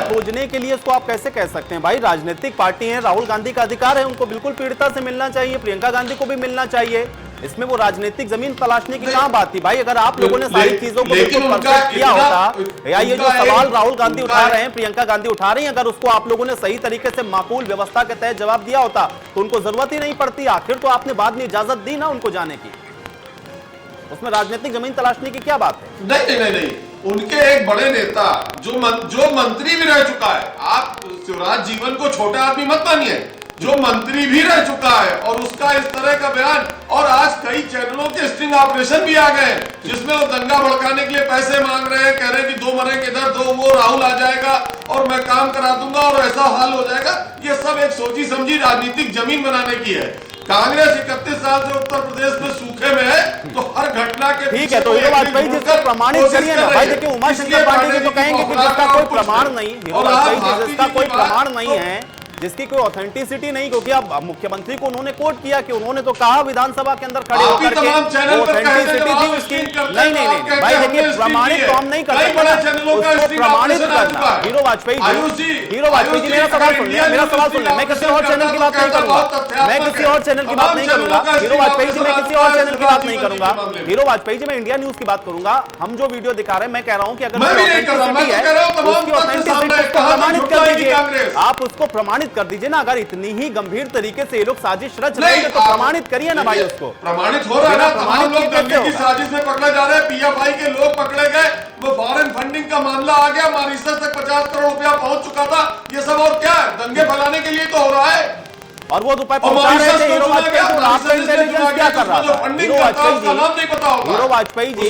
खोजने के लिए इसको आप कैसे कह सकते हैं भाई? राजनीतिक पार्टी है, राहुल गांधी का अधिकार है, उनको बिल्कुल पीड़िता से मिलना चाहिए, प्रियंका गांधी को भी मिलना चाहिए। इसमें वो राजनीतिक जमीन तलाशने की कहां बात थी भाई? अगर आप लोगों ने सारी चीजों को बिल्कुल परफेक्ट किया होता, या ये जो सवाल राहुल गांधी उठा रहे हैं, प्रियंका गांधी उठा रही हैं, अगर उसको आप लोगों ने सही तरीके से माकूल व्यवस्था के तहत जवाब दिया होता तो उनको जरूरत ही नहीं पड़ती। आखिर तो आपने बाद में इजाजत दी ना उनको जाने की, उसमें राजनीतिक जमीन तलाशने की क्या बात है? नहीं, उनके एक बड़े नेता जो मंत्री भी रह चुका है, आप शिवराज जीवन को छोटा आदमी मत मानिए, जो मंत्री भी रह चुका है और उसका इस तरह का बयान, और आज कई चैनलों के स्टिंग ऑपरेशन भी आ गए जिसमें वो दंगा भड़काने के लिए पैसे मांग रहे हैं, कह रहे हैं कि 2 मरे इधर 2 वो, राहुल आ जाएगा और मैं काम करा दूंगा और ऐसा हाल हो जाएगा। ये सब एक सोची समझी राजनीतिक जमीन बनाने की है। कांग्रेस 31 साल से उत्तर प्रदेश में सूखे में है, तो हर घटना के ठीक है, तो हीरो वाजपेयी जिसको प्रमाणित करिए ना भाई। देखिए उमाशंकर पांडे जी तो कहेंगे कि जिसका कोई प्रमाण नहीं, हीरो वाजपेयी जी जिसका कोई प्रमाण नहीं है, जिसकी कोई ऑथेंटिसिटी नहीं, क्योंकि अब मुख्यमंत्री को उन्होंने कोट किया कि उन्होंने तो कहा विधानसभा के अंदर खड़े होकर के ऑथेंटिसिटी थी उसकी। नहीं भाई, देखिए प्रमाणित तो हम नहीं कर सकते, उसको प्रमाणित करना। हीरो वाजपेयी जी मेरा सवाल सुन ले, मैं किसी और चैनल की बात नहीं करूंगा, हीरो वाजपेयी जी मैं किसी और चैनल की बात नहीं करूंगा, हीरो वाजपेयी जी मैं इंडिया न्यूज की बात करूंगा। हम जो वीडियो दिखा रहे हैं, मैं कह रहा हूं कि अगर उसकी ऑथेंटिसिटी है उसकी ऑथेंटिसिटी को प्रमाणित कर दीजिए, आप उसको प्रमाणित प्रमाणित कर दीजिए ना। अगर इतनी ही गंभीर तरीके से ये लोग साजिश रच रहे हैं तो प्रमाणित करिए ना भाई उसको। प्रमाणित हो रहा है ना, तमाम लोग दंगे की साजिश में पकड़े जा रहे हैं। पीएफआई के लोग पकड़े गए, वो फॉरेन फंडिंग का मामला आ गया, मॉरिशस तक 50 करोड़ रुपया पहुंच चुका था। ये सब और क्या है, दंगे फैलाने के लिए तो हो रहा है। और वो रुपए पहुंचा रहे थे हीरो वाजपेयी को, आपका इंटेलिजेंस क्या कर रहा था? हीरो वाजपेयी जी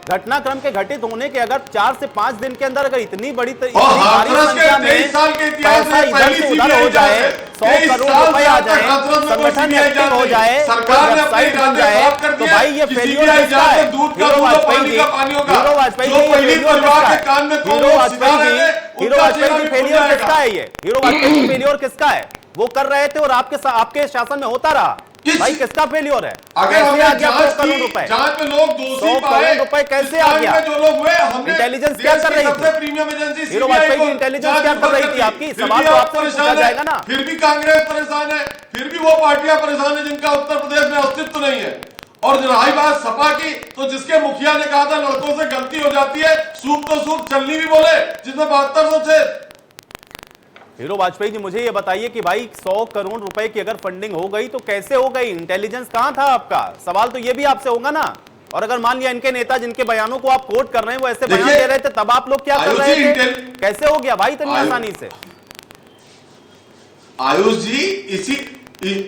घटनाक्रम के घटित होने के अगर 4 से 5 दिन के अंदर अगर इतनी बड़ी भारी संख्या में पैसा इधर से उधर हो जाए, 100 करोड़ रुपए आ जाए, संगठन एक्टिव हो जाए, वेबसाइट बन जाए, तो भाई ये फेलियर किसका है? हीरो वाजपेयी जी फेलियर किसका है? ये हीरो वाजपेयी फेलियर किसका है? वो कर रहे थे और आपके शासन में होता रहा। भाई किसका फेलियर है? अगर हमने आ गया 100 करोड़ रुपए, जांच में लोग दोषी 100 करोड़ रुपए कैसे आ गया? जो लोग हुए, हमने इंटेलिजेंस क्या कर रही थी? प्रीमियम एजेंसी हीरो वाजपेयी की इंटेलिजेंस क्या कर रही थी आपकी? सवाल तो आपसे पूछा जाएगा ना। फिर भी कांग्रेस परेशान है, फिर भी वो पार्टियां परेशान है जिनका उत्तर प्रदेश में अस्तित्व नहीं है। और रही बात सपा की, तो जिसके मुखिया ने कहा था लड़कों से गलती हो जाती है, सूप तो सूप चलनी भी बोले, जिसमें 7200 थे। हीरो वाजपेयी जी मुझे ये बताइए कि भाई 100 करोड़ रुपए की अगर फंडिंग हो गई तो कैसे हो गई? इंटेलिजेंस कहां था आपका? सवाल तो ये भी आपसे होगा ना। और अगर मान लिया इनके नेता जिनके बयानों को आप कोट कर रहे हैं वो ऐसे बयान दे रहे थे, तब आप लोग क्या कर रहे थे? कैसे हो गया भाई इतनी आसानी से? आयुष जी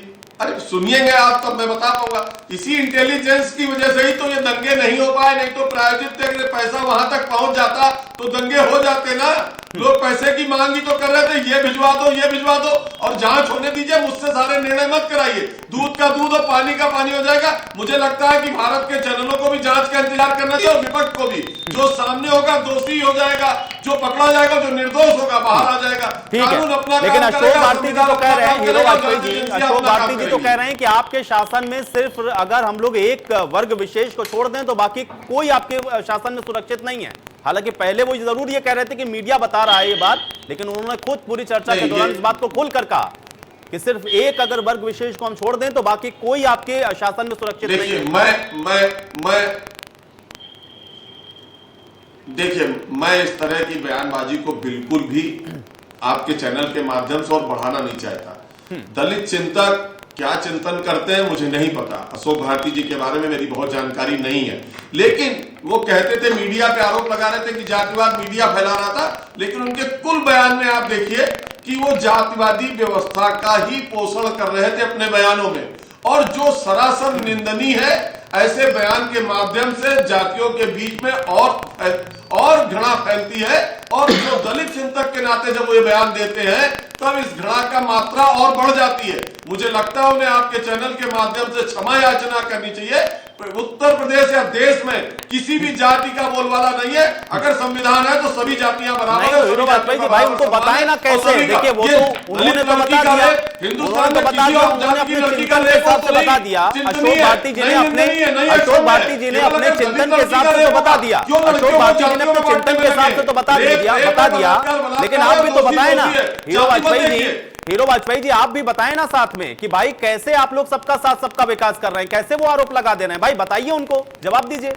अरे सुनिएंगे आप तब मैं बता पाऊंगा। इसी इंटेलिजेंस की वजह से ही तो ये दंगे नहीं हो पाए, नहीं तो प्रायोजित थे, पैसा वहां तक पहुंच जाता तो दंगे हो जाते ना। लोग पैसे की मांग ही तो कर रहे थे, ये भिजवा दो, ये भिजवा दो, और जांच होने दीजिए, मुझसे सारे निर्णय मत कराइए। दूध का दूध और पानी का पानी हो जाएगा। मुझे लगता है कि भारत के चैनलों को भी जांच का इंतजार करना चाहिए और विपक्ष को भी। जो सामने होगा दोषी हो जाएगा, जो पकड़ा जाएगा, जो निर्दोष होगा बाहर आ जाएगा। कानून अपना लेकिन अशोक भारती जी तो कह रहे हैं, हीरो वाजपेयी जी, अशोक भारती जी तो कह रहे हैं कि आपके शासन में सिर्फ अगर हम लोग एक वर्ग विशेष को छोड़ दें तो बाकी कोई आपके शासन में सुरक्षित नहीं है। हालांकि पहले वो जरूर ये कह रहे थे कि मीडिया बता रहा है ये बात, लेकिन उन्होंने खुद पूरी चर्चा के दौरान इस बात को खुलकर कहा कि सिर्फ एक अगर वर्ग विशेष को हम छोड़ दें तो बाकी कोई आपके शासन में सुरक्षित नहीं है। देखिए मैं इस तरह की बयानबाजी को बिल्कुल भी आपके चैनल के माध्यम से और बढ़ाना नहीं चाहता। दलित चिंतक क्या चिंतन करते हैं मुझे नहीं पता, अशोक भारती जी के बारे में मेरी बहुत जानकारी नहीं है, लेकिन वो कहते थे, मीडिया पे आरोप लगा रहे थे कि जातिवाद मीडिया फैला रहा था, लेकिन उनके कुल बयान में आप देखिए कि वो जातिवादी व्यवस्था का ही पोषण कर रहे थे अपने बयानों में, और जो सरासर निंदनीय है। ऐसे बयान के माध्यम से जातियों के बीच में और घृणा फैलती है, और जो दलित चिंतक के नाते जब वो ये बयान देते हैं तब इस घृणा का मात्रा और बढ़ जाती है। मुझे लगता है उन्हें आपके चैनल के माध्यम से क्षमा याचना करनी चाहिए। उत्तर प्रदेश या देश में किसी भी जाति का बोलबाला नहीं है। अगर संविधान है तो सभी जातियां बराबर है। हीरो वाजपेयी जी भाई उनको बताएं ना कैसे। देखिए वो तो उन्होंने तो बता दिया, हिंदुस्तान में उन्होंने अपने चिंतन के हिसाब से बता दिया। अशोक भारती जी ने अपने चिंतन के हिसाब से तो बता दिया, अशोक भारती जी ने अपने चिंतन के हिसाब से तो बता दिया, लेकिन आप भी तो बताएं ना हीरो वाजपेयी जी आप भी बताएं ना साथ में कि भाई कैसे आप लोग सबका साथ सबका विकास कर रहे हैं, कैसे वो आरोप लगा दे रहे हैं? भाई बताइए, उनको जवाब दीजिए।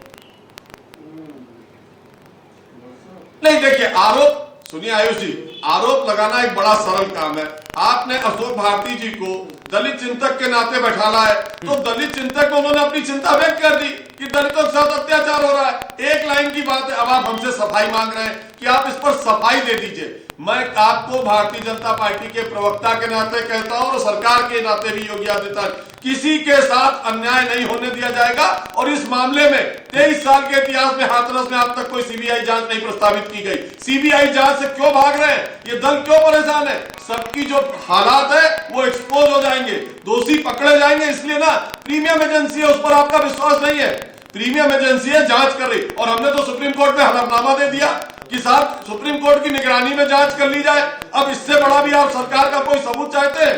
नहीं देखिए, आरोप सुनिए आयुष जी, आरोप लगाना एक बड़ा सरल काम है। आपने अशोक भारती जी को दलित चिंतक के नाते बैठाला है, तो दलित चिंतक में उन्होंने अपनी चिंता व्यक्त कर दी कि दलितों के साथ अत्याचार हो रहा है। एक लाइन की बात है, अब आप हमसे सफाई मांग रहे हैं कि आप इस पर सफाई दे दीजिए। मैं आपको भारतीय जनता पार्टी के प्रवक्ता के नाते कहता हूं और सरकार के नाते भी योगी आदित्यनाथ, किसी के साथ अन्याय नहीं होने दिया जाएगा। और इस मामले में 23 साल के इतिहास में हाथरस में अब तक कोई सीबीआई जांच नहीं प्रस्तावित की गई। सीबीआई जांच से क्यों भाग रहे हैं? ये दल क्यों परेशान है? सबकी जो हालात है वो एक्सपोज हो जाएंगे, दोषी पकड़े जाएंगे। इसलिए ना प्रीमियम एजेंसी है, उस पर आपका विश्वास नहीं है। प्रीमियम एजेंसी है, जांच कर रही, और हमने तो सुप्रीम कोर्ट में हलफनामा दे दिया कि साहब सुप्रीम कोर्ट की निगरानी में जांच कर ली जाए। अब इससे बड़ा भी आप सरकार का कोई सबूत चाहते हैं?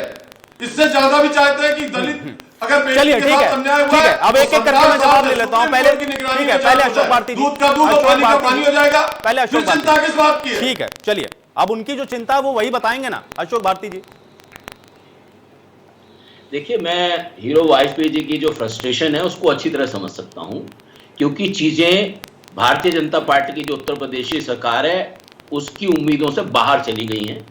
इससे ज्यादा भी चाहते हैं कि दलित अगर चलिए ठीक है, अब एक एक करके मैं जवाब ले लेता हूं। पहले ठीक है, पहले अशोक भारती जी, दूध का दूध और पानी का पानी हो जाएगा। पहले अशोक चिंता किस बात की है? ठीक है, चलिए अब उनकी जो चिंता है वो वही बताएंगे ना अशोक भारती जी। देखिए, मैं हीरो वाजपेयी जी की जो फ्रस्ट्रेशन है उसको अच्छी तरह समझ सकता हूं, क्योंकि चीजें भारतीय जनता पार्टी की जो उत्तर प्रदेशी सरकार है उसकी उम्मीदों से बाहर चली गई हैं।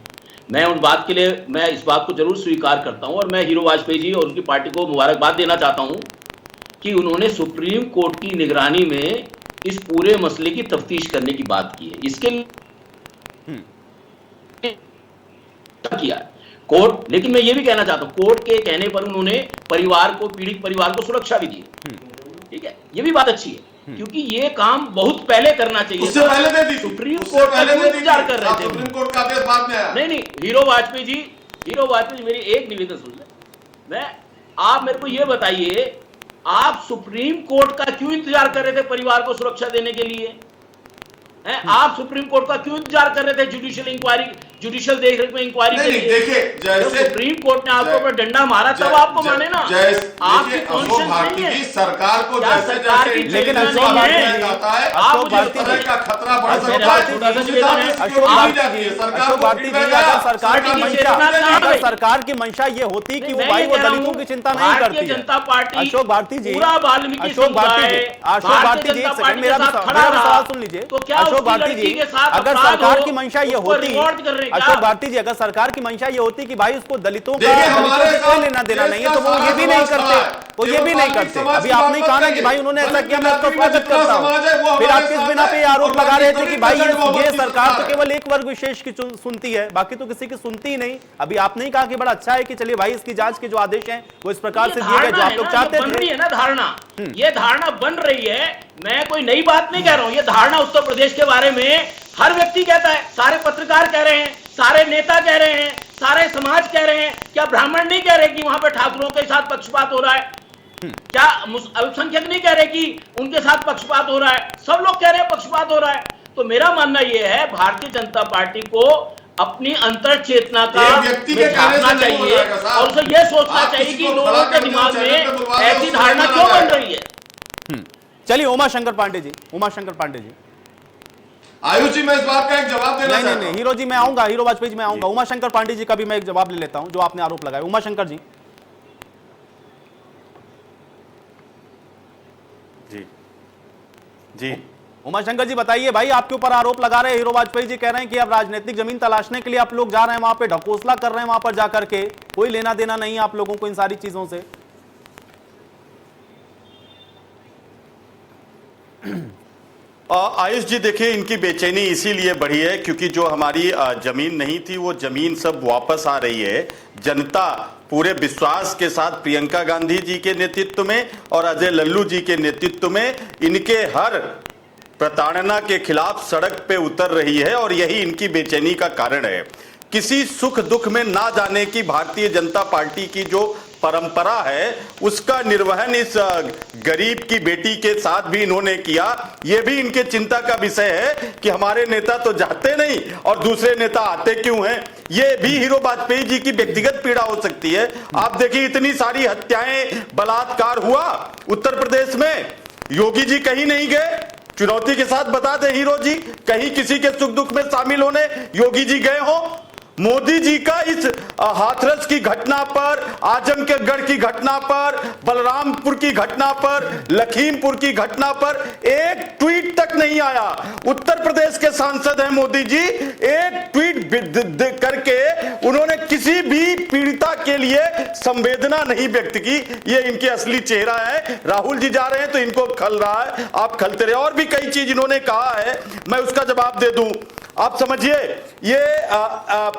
मैं उन बात के लिए मैं इस बात को जरूर स्वीकार करता हूं और मैं हीरो वाजपेयी जी और उनकी पार्टी को मुबारकबाद देना चाहता हूं कि उन्होंने सुप्रीम कोर्ट की निगरानी में इस पूरे मसले की तफ्तीश करने की बात की है। इसके लिए किया कोर्ट, लेकिन मैं ये भी कहना चाहता हूं कोर्ट के कहने पर उन्होंने परिवार को, पीड़ित परिवार को सुरक्षा भी दी। ठीक है, ये भी बात अच्छी है क्योंकि ये काम बहुत पहले करना चाहिए। उससे पहले दे दी, सुप्रीम कोर्ट का इंतजार कर रहे थे। सुप्रीम कोर्ट का आदेश बाद में आया। नहीं, हीरो वाजपेयी जी मेरी एक निवेदन सुन ले। आप मेरे को ये बताइए, आप सुप्रीम कोर्ट का क्यों इंतजार कर रहे थे परिवार को सुरक्षा देने के लिए? आप सुप्रीम कोर्ट का क्यों इंतजार कर रहे थे जुडिशियल इंक्वायरी, जुडिशियल देखरेख में इंक्वायरी के लिए? देखिए, जैसे सुप्रीम कोर्ट ने आपके ऊपर डंडा मारा तब आपको माने ना। आपकी कॉन्शियस नहीं है सरकार को जैसे जैसे लेकिन अशोक भारती जी का खतरा बढ़ अशोक भारती जी अगर सरकार की मंशा ये होती कि वो भाई वो दलितों की चिंता नहीं करती जनता पार्टी, अशोक भारती जी, पूरा वाल्मीकि अशोक भारती जी, मेरा भी सवाल सुन लीजिए। अशोक भारती जी, अगर सरकार की मंशा ये होती, अशोक भारती जी, अगर सरकार की मंशा ये होती कि भाई उसको दलितों का कोई लेना देना नहीं है तो वो ये भी नहीं करते, वो ये भी नहीं करते। अभी आपने कहा ना कि भाई उन्होंने ऐसा किया, मैं उसका स्वागत करता हूं। फिर आप किस बिना पे आरोप लगा रहे थे कि भाई ये सरकार तो केवल एक वर्ग विशेष की सुनती है, बाकी तो किसी की सुनती ही नहीं। अभी आपने ही कहा कि बड़ा अच्छा है कि चलिए भाई इसकी जांच के जो आदेश हैं वो इस प्रकार से दिए गए जो आप लोग चाहते थे। धारणा, ये धारणा बन रही है। मैं कोई नई बात नहीं कह रहा हूं, ये धारणा उत्तर प्रदेश के बारे में हर व्यक्ति कहता है, सारे पत्रकार कह रहे हैं, सारे नेता कह रहे हैं, सारे समाज कह रहे हैं। क्या ब्राह्मण नहीं कह रहे कि वहां पे ठाकुरों के साथ पक्षपात हो रहा है? क्या अल्पसंख्यक नहीं कह रहे कि उनके साथ पक्षपात हो रहा है? सब लोग कह रहे हैं पक्षपात हो रहा है। तो मेरा मानना यह है भारतीय जनता पार्टी को अपनी अंतर चेतना का झांकना चाहिए और उसे यह सोचना चाहिए कि लोगों के दिमाग में ऐसी धारणा क्यों बन रही है। चलिए उमाशंकर पांडे जी, उमाशंकर पांडे जी। आयुष जी, मैं इस बात का एक जवाब देना चाहता हूं। नहीं, हीरो जी मैं आऊंगा, हीरो वाजपेयी जी मैं आऊंगा। उमाशंकर पांडे जी का भी मैं एक जवाब ले लेता हूं जो आपने आरोप लगाया। उमाशंकर जी। जी जी उमाशंकर जी बताइए, भाई आपके ऊपर आरोप लगा रहे हैं, हीरो वाजपेयी जी कह रहे हैं कि अब राजनीतिक जमीन तलाशने के लिए आप लोग जा रहे हैं, वहां पे ढकोसला कर रहे हैं, वहां पर जाकर के कोई लेना देना नहीं आप लोगों को इन सारी चीजों से। आयुष जी, देखिए इनकी बेचैनी इसीलिए बढ़ी है क्योंकि जो हमारी जमीन नहीं थी वो जमीन सब वापस आ रही है। जनता पूरे विश्वास के साथ प्रियंका गांधी जी के नेतृत्व में और अजय लल्लू जी के नेतृत्व में इनके हर प्रताड़ना के खिलाफ सड़क पे उतर रही है और यही इनकी बेचैनी का कारण है। किसी सुख दुख में ना जाने की भारतीय जनता पार्टी की जो परंपरा है उसका निर्वहन इस गरीब की बेटी के साथ भी इन्होंने किया। यह भी इनके चिंता का विषय है कि हमारे नेता तो जाते नहीं और दूसरे नेता आते क्यों हैं। यह भी हीरो वाजपेयी जी की व्यक्तिगत पीड़ा हो सकती है। आप देखिए इतनी सारी हत्याएं, बलात्कार हुआ उत्तर प्रदेश में, योगी जी कहीं नहीं गए। चुनौती के साथ बता दे हीरो जी, कहीं किसी के सुख दुख में शामिल होने योगी जी गए हो? मोदी जी का इस हाथरस की घटना पर, आजमगढ़ की घटना पर, बलरामपुर की घटना पर, लखीमपुर की घटना पर एक ट्वीट तक नहीं आया। उत्तर प्रदेश के सांसद हैं मोदी जी, एक ट्वीट करके उन्होंने किसी भी पीड़िता के लिए संवेदना नहीं व्यक्त की। ये इनके असली चेहरा है। राहुल जी जा रहे हैं तो इनको खल रहा है, आप खलते रहे। और भी कई चीज इन्होंने कहा है, मैं उसका जवाब दे दूं। आप समझिए, ये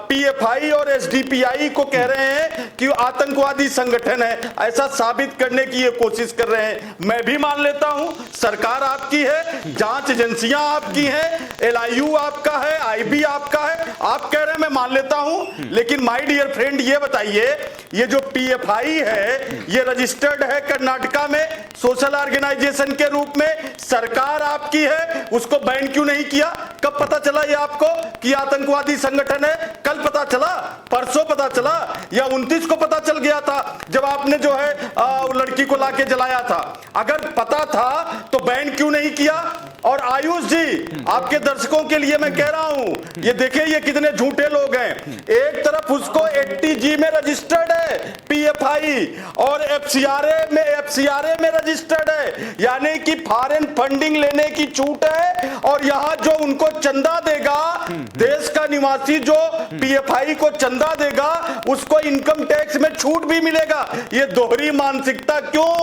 पीएफआई और एसडीपीआई को कह रहे हैं कि आतंकवादी संगठन है, ऐसा साबित करने की ये कोशिश कर रहे हैं। मैं भी मान लेता हूं सरकार आपकी है, जांच एजेंसियां आपकी हैं, एलआईयू आपका है, आईबी आपका है, आप कह रहे हैं, मैं मान लेता हूं। लेकिन माय डियर फ्रेंड, ये बताइए, ये जो पीएफआई है ये रजिस्टर्ड है कर्नाटका में सोशल ऑर्गेनाइजेशन के रूप में, सरकार आपकी है, उसको बैन क्यों नहीं किया? कब पता चला ये आपको कि आतंकवादी संगठन है? कल पता चला, परसों पता चला, या 29 को पता चल गया था जब आपने जो है लड़की को लाके जलाया था? अगर पता था तो बैन क्यों नहीं किया? और आयुष जी, आपके दर्शकों के लिए मैं कह रहा हूं, ये देखिए ये कितने झूठे लोग हैं। एक तरफ उसको 80G में रजिस्टर्ड है पीएफआई पीएफआई और एफसीआरए में रजिस्टर्ड है, यानी कि फॉरेन फंडिंग लेने की छूट है। और यहां जो उनको चंदा देगा, देश का निवासी जो पीएफआई को चंदा देगा, उसको इनकम टैक्स में छूट भी मिलेगा। ये दोहरी मानसिकता क्यों?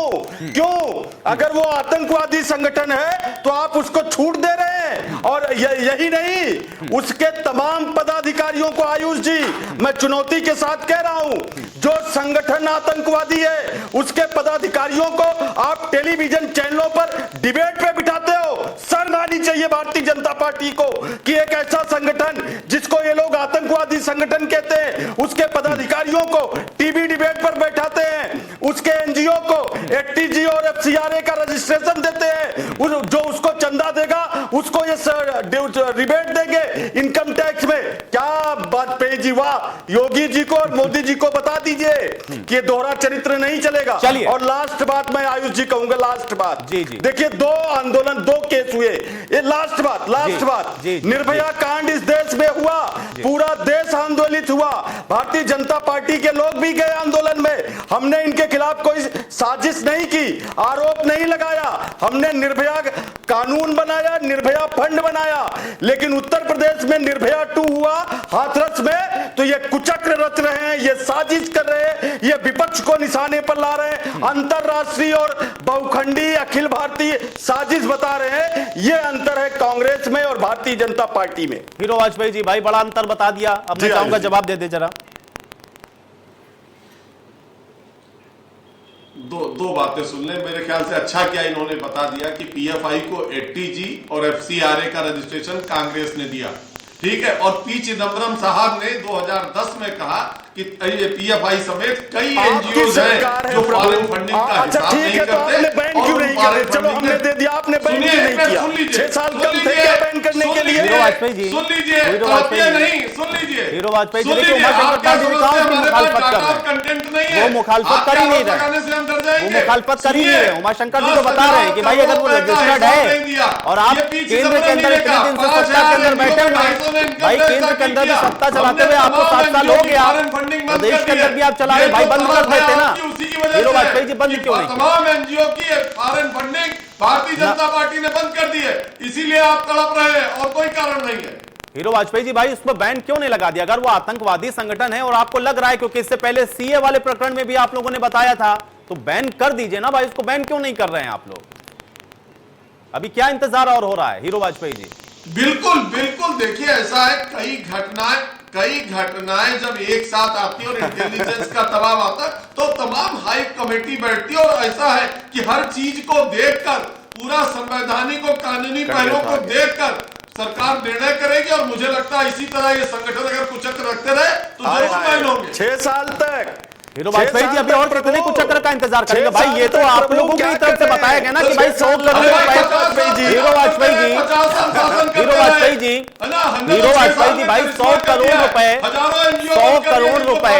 अगर वो आतंकवादी संगठन है तो आप उसको छूट दे रहे हैं। और यही नहीं, उसके तमाम पदाधिकारियों को आयुष जी, मैं चुनौती के साथ कह रहा हूं, जो संगठन आतंकवादी है उसके पदाधिकारियों को आप टेलीविजन चैनलों पर डिबेट पे बिठाते हो। शर्म आनी चाहिए भारतीय जनता पार्टी को कि एक ऐसा संगठन जिसको ये लोग आतंकवादी संगठन कहते हैं, उसके पदाधिकारियों को टीवी डिबेट पर बैठाते हैं, उसके एनजीओ को एटीजी और एफसीआरए का रजिस्ट्रेशन देते हैं, जो उसको चंदा देगा उसको ये रिबेट देंगे इनकम टैक्स में। क्या बात पे जी, वाह। योगी जी को और मोदी जी को बता दीजिए कि ये दोहरा चरित्र नहीं चलेगा। चलिए, और लास्ट बात मैं आयुष जी कहूंगा, लास्ट बात जी। देखिए, 2 आंदोलन, 2 केस हुए। ये लास्ट बात निर्भया कांड इस देश में हुआ, पूरा देश आंदोलित हुआ, भारतीय जनता पार्टी के लोग भी गए आंदोलन में। हमने इनके खिलाफ कोई साजिश नहीं की, आरोप नहीं लगाया, हमने निर्भया कानून बनाया, निर्भया फंड बनाया। लेकिन उत्तर प्रदेश में निर्भया 2 हुआ हाथरस में, तो ये कुचक्र रच रहे हैं, ये साजिश कर रहे हैं, ये विपक्ष को निशाने पर ला रहे हैं, अंतरराष्ट्रीय और बहुखंडी अखिल भारतीय साजिश बता रहे हैं। ये अंतर है कांग्रेस में और भारतीय जनता पार्टी में। हीरो वाजपेयी जी, भाई बड़ा अंतर बता दिया। अब मैं चाहूंगा जवाब दे दे जरा। दो बातें सुन लें। मेरे ख्याल से अच्छा किया इन्होंने बता दिया कि पीएफआई को एटीजी और एफसीआरए का रजिस्ट्रेशन कांग्रेस ने दिया, ठीक है। और पी चिदम्बरम साहब ने 2010 में कहा कि पीएफआई समेत कई एनजीओ हैं जो फॉरेन फंडिंग का हिसाब नहीं करते। बैन क्यों नहीं करे? चलो हमने दे दिया, आपने बैन क्यों नहीं किया? 6 साल कम थे क्या बैन करने के लिए? हीरो वाजपेयी जी, सुन लीजिए, नहीं सुन लीजिए, हीरो वाजपेयी जी, देखिए उमाशंकर जी मुखालफत कर रहे हैं, कंटेंट नहीं है, वो मुखालफत कर ही नहीं रहे, वो मुखालफत कर ही नहीं रहे। उमाशंकर जी तो बता रहे हैं कि भाई अगर वो रजिस्टर्ड है और आप केंद्र के अंदर इतने दिन से सत्ता के अंदर बैठे हुए हैं, भाई केंद्र के अंदर भी सत्ता चलाते हुए आपको 7 साल हो गया, प्रदेश के अंदर भी आप चला रहे, भाई बंद कर देते ना। हीरो वाजपेयी जी, बंद क्यों नहीं? तमाम एनजीओ की foreign funding Bharatiya Janata party ने बंद कर दी है, इसीलिए आप तड़प रहे हैं और कोई कारण नहीं है। हीरो वाजपेयी जी, भाई उस पर बैन क्यों नहीं लगा दिया? अगर वो आतंकवादी संगठन है और आपको लग रहा है, क्योंकि इससे पहले सीए वाले प्रकरण में भी आप लोगों ने बताया था, तो बैन कर दीजिए ना भाई, उसको बैन क्यों नहीं कर रहे हैं आप लोग? अभी क्या इंतजार और हो रहा है हीरो वाजपेयी जी? बिल्कुल देखिए, ऐसा है, कई घटनाएं जब एक साथ आती है और इंटेलिजेंस का दबाव आता है तो तमाम हाई कमेटी बैठती है, और ऐसा है कि हर चीज को देखकर, पूरा संवैधानिक और कानूनी पहलुओं को देखकर सरकार निर्णय करेगी। और मुझे लगता है इसी तरह ये संगठन अगर कुचक्र रखते रहे तो जरूर बैन होंगे। 6 साल तक हीरो वाजपेयी जी, अभी और कितने कुचक्र का इंतजार करेंगे भाई? ये तो आप लोगों की तरफ से बताया गया ना कि भाई 100 करोड़ रुपए। Hero Vajpayee ji, hero Vajpayee ji, hero Vajpayee ji, भाई 100 करोड़ रुपए, 100 करोड़ रुपए,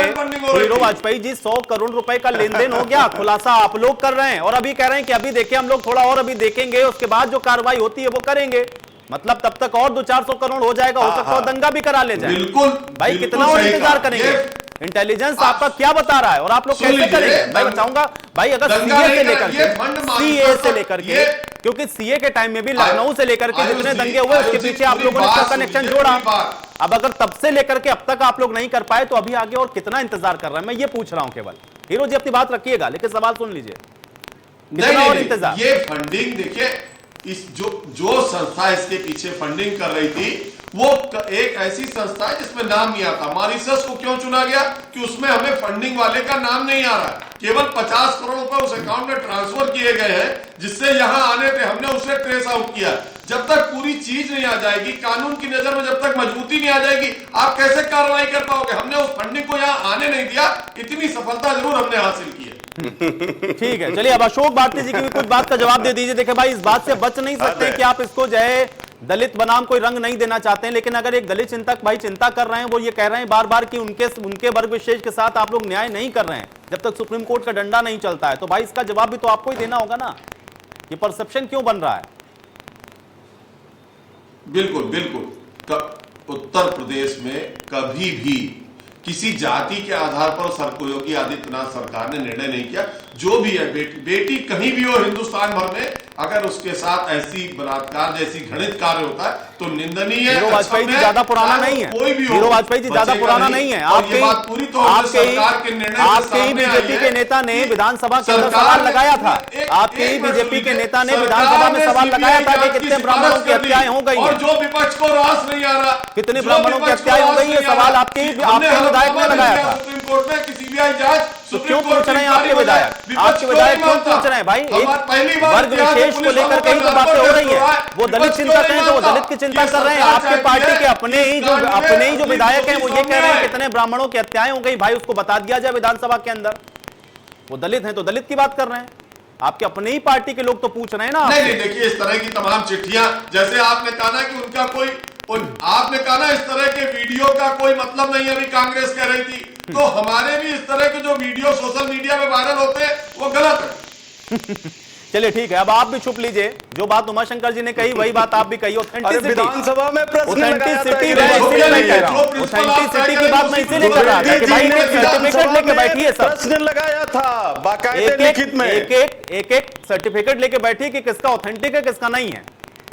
हीरो वाजपेयी जी 100 करोड़ रुपए का लेन देन हो गया, खुलासा आप लोग कर रहे हैं और अभी कह रहे हैं कि अभी देखिए हम लोग थोड़ा और अभी देखेंगे, उसके बाद जो कार्रवाई होती है वो करेंगे। मतलब तब तक और 200-400 करोड़ हो जाएगा, हो सकता है दंगा भी करा ले जाए। बिल्कुल भाई, कितना और इंतजार करेंगे? इंटेलिजेंस आपका क्या बता रहा है और आप लोग कैसे करेंगे? मैं बताऊंगा भाई, अगर सीए से लेकर के, क्योंकि सीए के टाइम में भी लखनऊ से लेकर के जितने दंगे हुए उसके पीछे आप लोगों ने इसका कनेक्शन जोड़ा। अब अगर तब से लेकर के अब तक आप लोग नहीं कर पाए तो अभी आगे और कितना इंतजार कर रहे हैं, मैं ये पूछ रहा हूं केवल। हीरो जी अपनी बात रखिएगा, लेकिन सवाल सुन लीजिए, कितना और इंतजार? ये फंडिंग देखिए, इस जो संस्था इसके पीछे फंडिंग कर रही थी वो एक ऐसी संस्था है जिसमें नाम नहीं आता। मॉरिशस को क्यों चुना गया? कि उसमें हमें फंडिंग वाले का नाम नहीं आ रहा, केवल 50 करोड़ रुपए उस अकाउंट में ट्रांसफर किए गए हैं जिससे यहां आने थे, हमने उसे ट्रेस आउट किया। जब तक पूरी चीज नहीं आ जाएगी, कानून की नजर में जब तक मजबूती नहीं आ जाएगी, आप कैसे कार्रवाई कर पाओगे? हमने उस फंडिंग को यहां आने नहीं दिया, इतनी सफलता जरूर हमने हासिल की है। ठीक है, चलिए अब अशोक भारती जी की भी कुछ बात का जवाब दे दीजिए। देखिए भाई, इस बात से बच नहीं सकते कि आप इसको जो है दलित बनाम कोई रंग नहीं देना चाहते हैं, लेकिन अगर एक दलित चिंतक भाई चिंता कर रहे हैं, वो ये कह रहे हैं बार बार कि उनके वर्ग विशेष के साथ आप लोग न्याय नहीं कर रहे हैं जब तक सुप्रीम कोर्ट का डंडा नहीं चलता है, तो भाई इसका जवाब भी तो आपको ही देना होगा ना। ये परसेप्शन क्यों बन रहा है? बिल्कुल उत्तर प्रदेश में कभी भी किसी जाति के आधार पर योगी आदित्यनाथ सरकार ने निर्णय नहीं किया। जो भी है बेटी कहीं भी हो हिंदुस्तान भर में, अगर उसके साथ ऐसी बलात्कार जैसी घृणित कार्य होता है तो निंदनीय है। वाजपेयी जी ज्यादा पुराना नहीं है, कोई भी हीरो वाजपेयी जी ज्यादा पुराना नहीं है। आपके ही बीजेपी के नेता ने विधानसभा के अंदर सवाल लगाया था, आपके ही बीजेपी के नेता ने विधानसभा में सवाल लगाया था कि कितने ब्राह्मणों की हत्याएं हो गई और जो विपक्ष को रास नहीं आ रहा, कितने ब्राह्मणों की हत्याएं हो गई, ये सवाल आपके विधायक ने लगाया था। सुप्रीम कोर्ट में किसी भी जांच तो क्यों पूछ रहे हैं आपके विधायक क्यों पूछ रहे हैं भाई? एक वर्ग विशेष को लेकर कई तो बातें हो रही है, वो दलित चिंतक हैं तो वो दलित की चिंता कर रहे हैं। आपके पार्टी के अपने ही जो विधायक हैं वो ये कह रहे हैं कितने ब्राह्मणों की हत्याएं हो गई, भाई उसको बता दिया जाए विधानसभा के अंदर। वो दलित हैं तो दलित की बात कर रहे हैं, आपके अपने ही पार्टी के लोग तो पूछ रहे हैं ना। नहीं देखिए, इस तरह की तमाम चिट्ठियां, जैसे आपने कहा ना कि उनका आपने कहा ना इस तरह के वीडियो का कोई मतलब नहीं, अभी कांग्रेस कह रही थी, तो हमारे भी इस तरह के जो वीडियो सोशल मीडिया में वायरल होते हैं वो गलत है। चलिए ठीक है, अब आप भी छुप लीजिए, जो बात उमाशंकर जी ने कही वही बात आप भी कही। ऑथेंटिसिटी विधानसभा में ऑथेंटिसिटी की बात मैं इसीलिए कर रहा था कि भाई सर्टिफिकेट लेके बैठी है, प्रश्न लगाया था बाकायदे लिखित में, एक सर्टिफिकेट लेके बैठी कि किसका ऑथेंटिक है किसका नहीं है,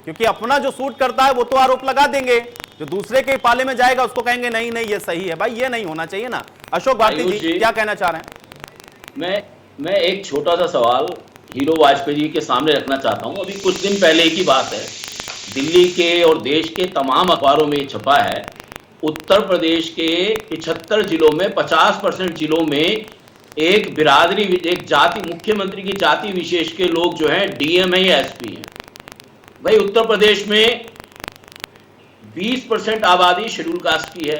क्योंकि अपना जो सूट करता है वो तो आरोप लगा देंगे, जो दूसरे के पाले में जाएगा उसको कहेंगे नहीं नहीं ये सही है। भाई ये नहीं होना चाहिए ना। अशोक भारती जी क्या कहना चाह रहे हैं? मैं एक छोटा सा सवाल हीरो वाजपेयी जी के सामने रखना चाहता हूं। अभी कुछ दिन पहले की बात है, दिल्ली के और देश के तमाम अखबारों में छपा है, उत्तर प्रदेश के 75 जिलों में 50% जिलों में एक बिरादरी, एक जाति, मुख्यमंत्री की जाति विशेष के लोग जो हैं डीएम है या एसपी हैं। भाई उत्तर प्रदेश में 20% आबादी शेड्यूल कास्ट की है,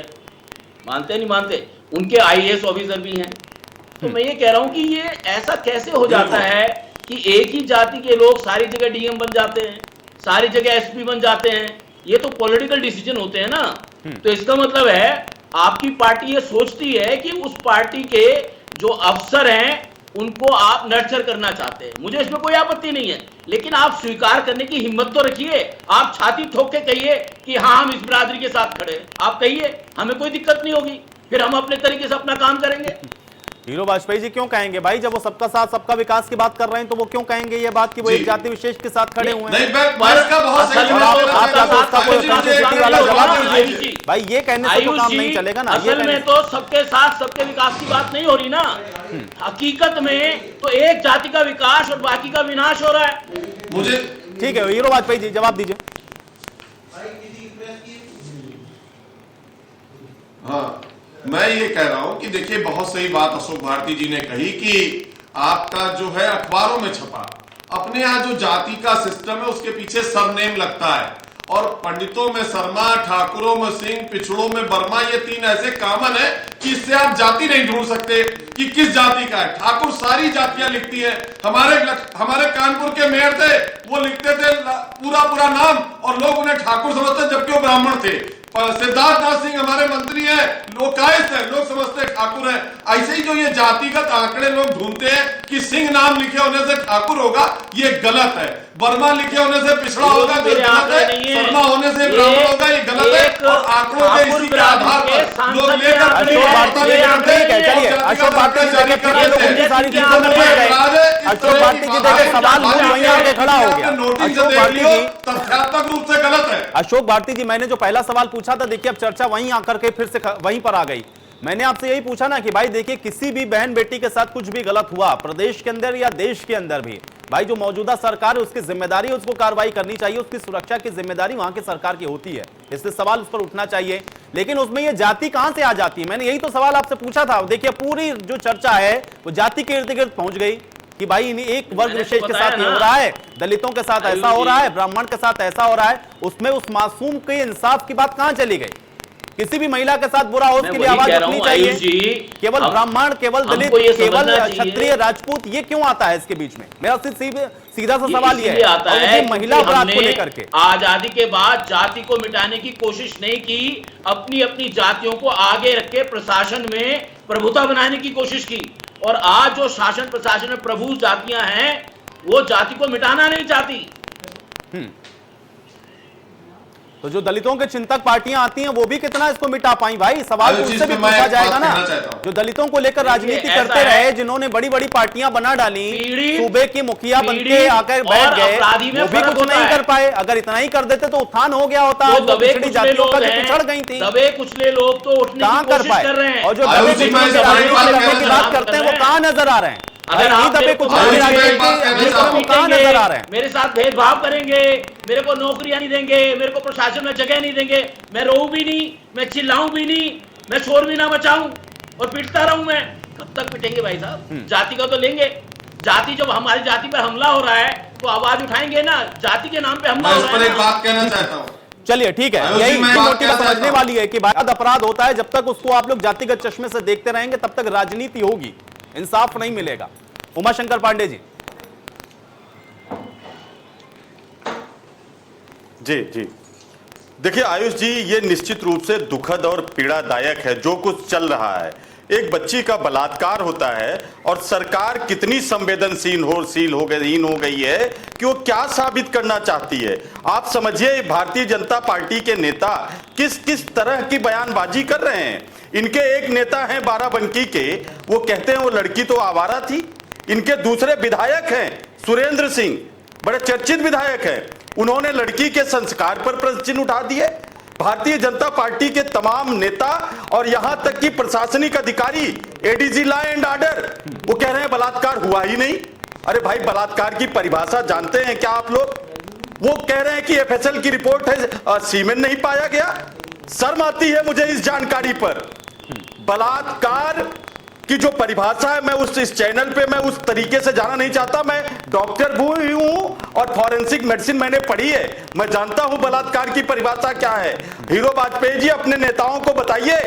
मानते नहीं मानते, उनके आईएएस ऑफिसर भी हैं। तो मैं ये कह रहा हूं कि ये ऐसा कैसे हो जाता है कि एक ही जाति के लोग सारी जगह डीएम बन जाते हैं, सारी जगह एसपी बन जाते हैं? ये तो पॉलिटिकल डिसीजन होते हैं ना। तो इसका मतलब है आपकी पार्टी ये सोचती है कि उस पार्टी के जो अफसर हैं उनको आप नर्चर करना चाहते हैं। मुझे इसमें कोई आपत्ति नहीं है, लेकिन आप स्वीकार करने की हिम्मत तो रखिए। आप छाती ठोक के कहिए कि हाँ हम इस बिरादरी के साथ खड़े हैं, आप कहिए, हमें कोई दिक्कत नहीं होगी, फिर हम अपने तरीके से अपना काम करेंगे। हीरो वाजपेयी जी क्यों कहेंगे भाई, जब वो सबका साथ सबका विकास की बात कर रहे हैं तो वो क्यों कहेंगे ये बात कि वो एक जाति विशेष के साथ खड़े हुए हैं? भाई ये कहने से तो काम नहीं चलेगा ना। असल में तो सबके साथ सबके विकास की बात नहीं हो रही ना, हकीकत में तो एक जाति का विकास और बाकी का विनाश हो रहा है। मुझे ठीक है, हीरो वाजपेयी जी जवाब दीजिए। हाँ, मैं ये कह रहा हूं कि देखिए बहुत सही बात अशोक भारती जी ने कही कि आपका जो है अखबारों में छपा, अपने यहाँ जो जाति का सिस्टम है उसके पीछे सरनेम लगता है, और पंडितों में शर्मा, ठाकुरों में सिंह, पिछड़ों में वर्मा, ये 3 ऐसे कॉमन है कि इससे आप जाति नहीं ढूंढ सकते कि किस जाति का है। ठाकुर सारी जातियां लिखती है। हमारे कानपुर के मेयर थे, वो लिखते थे पूरा नाम और लोग उन्हें ठाकुर समझते जबकि वो ब्राह्मण थे। सिद्धार्थ नाथ सिंह हमारे मंत्री हैं, लोग कायस्थ हैं, लोग समझते ठाकुर हैं। ऐसे ही जो ये जातिगत आंकड़े लोग ढूंढते हैं कि सिंह नाम लिखे होने से ठाकुर होगा, ये गलत है। वर्मा लिखे होने से पिछड़ा होगा, जो गलत है। शर्मा होने से ब्राह्मण होगा, ये गलत है। और आंकड़ों के इसी के आधार पर लोग लेकर अशोक भारती जी देखिए सवाल वहीं आके खड़ा हो गया। अशोक भारती जी तथ्यात्मक रूप से गलत है। अशोक भारती जी, मैंने जो पहला सवाल पूछा था, देखिए अब चर्चा वहीं आकर के फिर से वहीं पर आ गई। मैंने आपसे यही पूछा ना कि भाई देखिए किसी भी बहन बेटी के साथ कुछ भी गलत हुआ प्रदेश के अंदर या देश के अंदर भी, भाई जो मौजूदा सरकार है उसकी जिम्मेदारी है, उसको कार्रवाई करनी चाहिए, उसकी सुरक्षा की जिम्मेदारी वहां की सरकार की होती है, इसलिए सवाल उस पर उठना चाहिए। लेकिन उसमें ये जाति कहां से आ जाती है, मैंने यही तो सवाल आपसे पूछा था। देखिए पूरी जो चर्चा है वो जाति के इर्द गिर्द पहुंच गई कि भाई एक वर्ग विशेष के साथ ये हो रहा है, दलितों के साथ ऐसा हो रहा है, ब्राह्मण के साथ ऐसा हो रहा है। उसमें उस मासूम के इंसाफ की बात कहां चली गई? किसी भी महिला के साथ बुरा हो उसके लिए आवाज उठनी चाहिए। केवल ब्राह्मण, केवल दलित, केवल क्षत्रिय, राजपूत, ये क्यों आता है इसके बीच में? मेरा सीधा सा सवाल ये आता है महिला अपराध को लेकर के आजादी के बाद जाति को मिटाने की कोशिश नहीं की, अपनी अपनी जातियों को आगे रख के प्रशासन में प्रभुता बनाने की कोशिश की। और आज जो शासन प्रशासन में प्रभु जातियां हैं वो जाति को मिटाना नहीं चाहती। तो जो दलितों के चिंतक पार्टियां आती हैं वो भी कितना इसको मिटा पाई भाई? सवाल तो आयुष जी, उससे भी इसमें मैं पूछा एक जाएगा बात ना। कहना चाहता हूं। जो दलितों को लेकर राजनीति ऐसा करते है, रहे, जिन्होंने बड़ी बड़ी पार्टियां बना डाली, सूबे की मुखिया बनके पीड़ित आकर और बैठ गए, अपराधी में वो भी फर्क कुछ होता नहीं है। कर पाए। अगर इतना ही कर देते तो उत्थान हो गया होता। जो वो दबे पिछड़ी कुचले जातियों का लोग जो हैं, पिछड़ गई थी, दबे कुचले लोग तो उठने कहां की कर कोशिश पाए? कर रहे हैं। और जो दबे आयुष जी, कुचले मैं की इस बारे में राजनीति बात करने कहना की चाहता बात हूं। करते हैं वो कहां नजर आ रहे हैं? अगर नहीं आप दबे मेरे को कुचले की आयुष जी, मैं एक राजनीति बात कहना में चाहता हूं। वो कहां नजर आ रहे हैं? मेरे साथ भेदभाव करेंगे, मेरे को नौकरियां नहीं देंगे, मेरे को प्रशासन में जगह नहीं देंगे, मैं रोऊं भी नहीं, मैं चिल्लाऊं भी नहीं, मैं शोर भी ना मचाऊं और पिटता रहूं मैं। कब तक पिटेंगे भाई साहब? जाति का तो लेंगे। जाति, जब हमारी जाति पर हमला हो रहा है तो आवाज उठाएंगे ना। जाति के नाम पे हमला मैं हो इस रहा पर है एक ना। बात कहना चाहता हूं। चलिए ठीक है, आयुष जी, यही मैं बात मोटी बात कहना समझने चाहता वाली है कि बाद अपराध होता है, जब तक उसको आप लोग जातिगत चश्मे से देखते रहेंगे तब तक राजनीति होगी, इंसाफ नहीं मिलेगा। उमाशंकर पांडे जी। जी जी, देखिए आयुष जी, ये निश्चित रूप से दुखद और पीड़ादायक है जो कुछ चल रहा है। एक बच्ची का बलात्कार होता है और सरकार कितनी संवेदनशील हो गई है कि वो क्या साबित करना चाहती है। आप समझिए भारतीय जनता पार्टी के नेता किस किस तरह की बयानबाजी कर रहे हैं। इनके एक नेता हैं बाराबंकी के, वो कहते हैं वो लड़की तो आवारा थी। इनके दूसरे विधायक हैं सुरेंद्र सिंह, बड़े चर्चित विधायक हैं, उन्होंने लड़की के संस्कार पर प्रश्न चिन्ह उठा दिए। भारतीय जनता पार्टी के तमाम नेता और यहां तक कि प्रशासनिक अधिकारी, एडीजी लॉ एंड ऑर्डर, वो कह रहे हैं बलात्कार हुआ ही नहीं। अरे भाई, बलात्कार की परिभाषा जानते हैं क्या आप लोग? वो कह रहे हैं कि एफएसएल की रिपोर्ट है, सीमेन नहीं पाया गया। शर्म आती है मुझे इस जानकारी पर। बलात्कार की जो परिभाषा है, मैं इस चैनल पे मैं उस तरीके से जाना नहीं चाहता। मैं डॉक्टर भी हूं और फॉरेंसिक मेडिसिन मैंने पढ़ी है, मैं जानता हूं बलात्कार की परिभाषा क्या है। हीरो वाजपेयी जी, अपने नेताओं को बताइए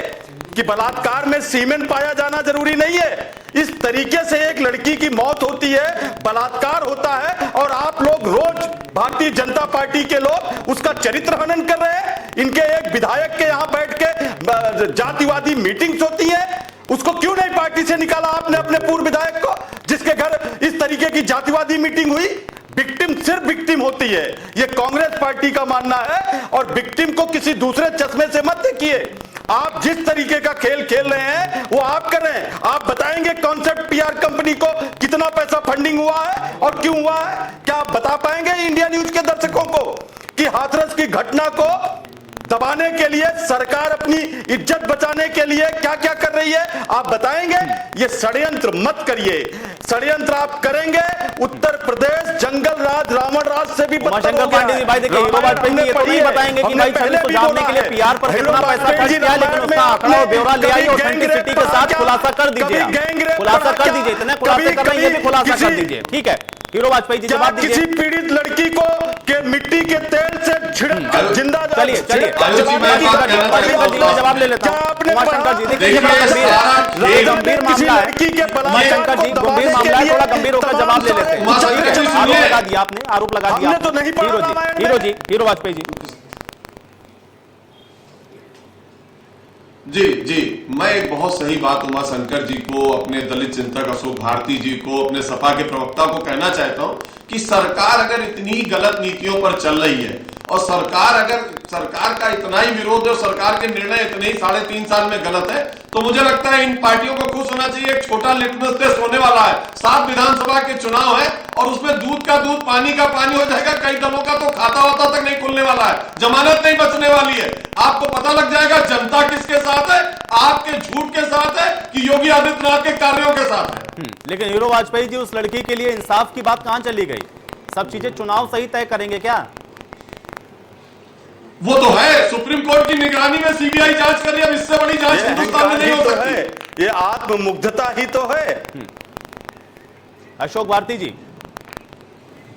कि बलात्कार में सीमेन पाया जाना जरूरी नहीं है। इस तरीके से एक लड़की की मौत होती है, बलात्कार होता है, और आप लोग रोज भारतीय जनता पार्टी के लोग उसका चरित्र हनन कर रहे हैं। इनके एक विधायक के यहां बैठ के जातिवादी मीटिंग्स होती है, उसको क्यों नहीं पार्टी से निकाला आपने, अपने पूर्व विधायक को, जिसके घर इस तरीके की जातिवादी मीटिंग हुई? विक्टिम सिर्फ विक्टिम होती है, ये कांग्रेस पार्टी का मानना है। और विक्टिम को किसी दूसरे चश्मे से मत देखिए। आप जिस तरीके का खेल खेल रहे हैं वो आप कर रहे हैं। आप बताएंगे कॉन्सेप्ट पीआर कंपनी को कितना पैसा फंडिंग हुआ है और क्यों हुआ है? क्या आप बता पाएंगे इंडिया न्यूज के दर्शकों को कि हाथरस की घटना को दबाने के लिए सरकार अपनी इज्जत बचाने के लिए क्या क्या कर रही है? आप बताएंगे? ये षड्यंत्र मत करिए। षड्यंत्र आप करेंगे, उत्तर प्रदेश जंगल राज, रावण राज से भी बदतर हो गया है। भाई देखिए, हीरो वाजपेयी ये तो नहीं बताएंगे कि भाई छवि सुधारने के लिए पीआर पर कितना पैसा खर्च किया, लेकिन उसका आंकड़ा और ब्यौरा ले आइए, ऑथेंटिसिटी के साथ खुलासा कर दीजिए। खुलासा कर दीजिए, इतने खुलासे कर रहे हैं, ये भी खुलासा कर दीजिए। ठीक है, हीरो वाजपेयी जी जवाब दीजिए। किसी पीड़ित लड़की को के मिट्टी के तेल से छिड़क जिंदा, चलिए जवाब ले लेता हूं। उमाशंकर जी, देखिए गंभीर मामला है। उमाशंकर जी, गंभीर मामला है, थोड़ा गंभीर होकर जवाब ले लेते हैं। आरोप लगा दिया आपने, आरोप लगा दिया। तो नहीं पढ़ा हीरो वाजपेयी जी। जी, मैं एक बहुत सही बात उमाशंकर जी को, अपने दलित चिंतक अशोक भारती जी को, अपने सपा के प्रवक्ता को कहना चाहता हूं कि सरकार अगर इतनी गलत नीतियों पर चल रही है और सरकार का इतना ही विरोध है और सरकार के निर्णय इतने ही 3.5 साल में गलत है, तो मुझे लगता है इन पार्टियों को खुश होना चाहिए। एक छोटा लिटमस टेस्ट होने वाला है, 7 विधानसभा के चुनाव है और उसमें दूध का दूध पानी का पानी हो जाएगा। कई दलों का तो खाता वाता तक नहीं खुलने वाला है, जमानत नहीं बचने वाली है। आपको पता लग जाएगा जनता किसके साथ है, आपके झूठ के साथ है कि योगी आदित्यनाथ के कार्यों के साथ है। लेकिन हीरो वाजपेयी जी, उस लड़की के लिए इंसाफ की बात कहां चली गई? सब चीजें चुनाव सही तय करेंगे क्या? वो तो है, सुप्रीम कोर्ट की निगरानी में सीबीआई जांच कर रही है। अब इससे बड़ी जांच हिंदुस्तान में नहीं हो सकती। ये आत्ममुग्धता ही तो है। अशोक भारती जी,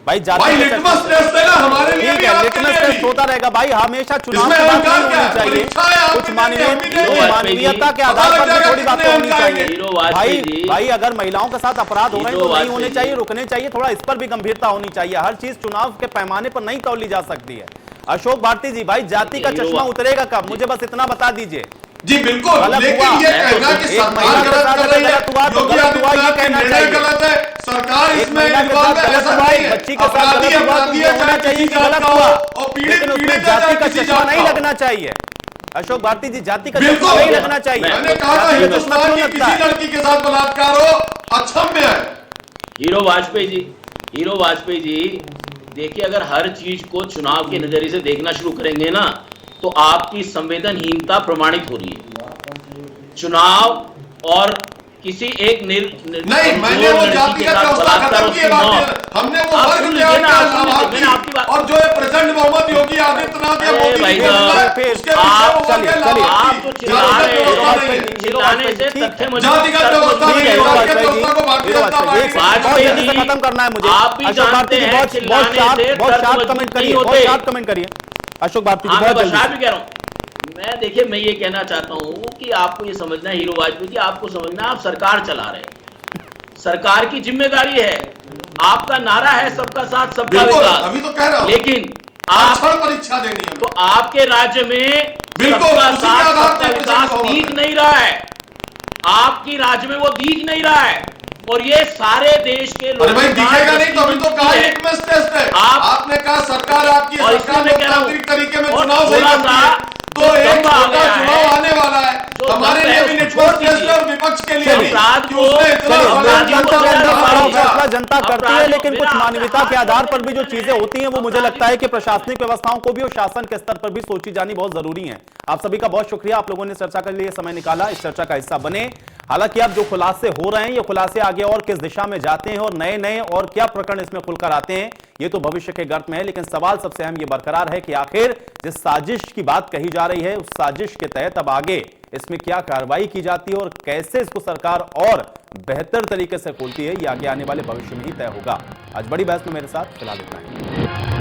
भाई लिटमस टेस्ट है ना हमारे लिए भी, आपके लिटमस लिए टेस्ट भी। होता रहेगा भाई। हमेशा चुनाव इसमें की बात अहंकार नहीं क्या होनी है? चाहिए, परीक्षा है आपके कुछ लिए, मानवीयता के आधार पर भी थोड़ी बातें होनी चाहिए। हीरो वाजपेयी जी, भाई अगर महिलाओं के साथ अपराध हो रहे हैं तो नहीं होने चाहिए, रुकने चाहिए, थोड़ा इस पर भी गंभीरता होनी चाहिए। हर चीज चुनाव के पैमाने पर नहीं तौली जा सकती है। अशोक भारती जी, भाई जाति का चश्मा उतरेगा कब? मुझे बस इतना बता दीजिए। जी बिल्कुल, लेकिन ये कहना कि सरकार गलत कर रही है, योगी आदित्यनाथ के निर्णय गलत है, सरकार इसमें इन्वॉल्व है, ऐसा नहीं है। बच्ची के साथ गलत हुआ, होना चाहिए कि गलत हुआ। लेकिन उसमें जाति का चश्मा नहीं लगना चाहिए। अशोक भारती जी, जाति का चश्मा बिल्कुल नहीं लगना चाहिए। मैंने कहा था जाति का चश्मा हिंदुस्तान क्यों की लगता किसी है? लड़की के साथ बलात्कार हो अक्षम्य है। हीरो वाजपेयी जी, देखिए अगर हर चीज को चुनाव के नजरिए से देखना शुरू करेंगे ना तो आपकी संवेदनहीनता प्रमाणित हो रही है। चुनाव और किसी एक नहीं, मैंने वो जातिगत व्यवस्था खत्म की बात, हमने वो वर्ग तैयार किया लाभार्थी, और जो है प्रेसिडेंट मोहम्मद योगी आदित्यनाथ या मोदी भाई जी को मिला है, उसके पीछे वो वर्ग है लाभार्थी। चिल्लाने से तथ्य मजबूत जातिगत व्यवस्था नहीं है, जातिगत व्यवस्था को भारतीय जनता पार्टी वाजपेयी जी खत्म करना है मुझे। आप भी अशोक भारती जानते जी हैं बहुत शार्प कमेंट करिए, बहुत शार्प कमेंट करिए अशोक भारती जी, हाँ, बहुत मैं जल्दी। बशार भी कह रहा हूं। मैं देखिए, मैं ये कहना चाहता हूं कि आपको ये समझना है, हीरो वाजपेयी जी, आपको समझना है आप सरकार चला रहे हैं, सरकार की जिम्मेदारी है, आपका नारा है सबका साथ सबका विकास। अभी तो कह रहा हूं, लेकिन आप परीक्षा देनी है तो आपके राज्य में बिल्कुल सबका उसी के साथ आधार सबका पर विकास होगा। दिख नहीं रहा है, आपकी राज्य में वो दिख नहीं रहा है, और ये सारे देश के लोग। अरे भाई दिखेगा नहीं तो अभी तो कहा लिटमस टेस्ट है। आपने कहा सरकार आपकी सरकार लोकतांत्रिक तरीके में चुनाव सही करती है, तो एक छोटा चुनाव आने वाला है, हमारे लिए भी लिटमस टेस्ट है और विपक्ष के लिए भी, कि उसने इतना फैसला जनता करती है, लेकिन कुछ मानवीयता के आधार पर भी जो चीजें होती हैं वो मुझे लगता है कि प्रशासनिक व्यवस्थाओं को भी और शासन के स्तर पर भी सोची जानी बहुत जरूरी है। आप सभी का बहुत शुक्रिया, आप लोगों ने चर्चा के लिए समय निकाला, इस चर्चा का हिस्सा बने। हालांकि अब जो खुलासे हो रहे हैं, ये खुलासे आगे और किस दिशा में जाते हैं और नए नए और क्या प्रकरण इसमें खुलकर आते हैं, ये तो भविष्य के गर्त में है। लेकिन सवाल सबसे अहम ये बरकरार है कि आखिर जिस साजिश की बात कही जा रही है, उस साजिश के तहत अब आगे इसमें क्या कार्रवाई की जाती है और कैसे इसको सरकार और बेहतर तरीके से खोलती है, ये आगे आने वाले भविष्य में ही तय होगा। आज बड़ी बहस में मेरे साथ फिलहाल इतना ही।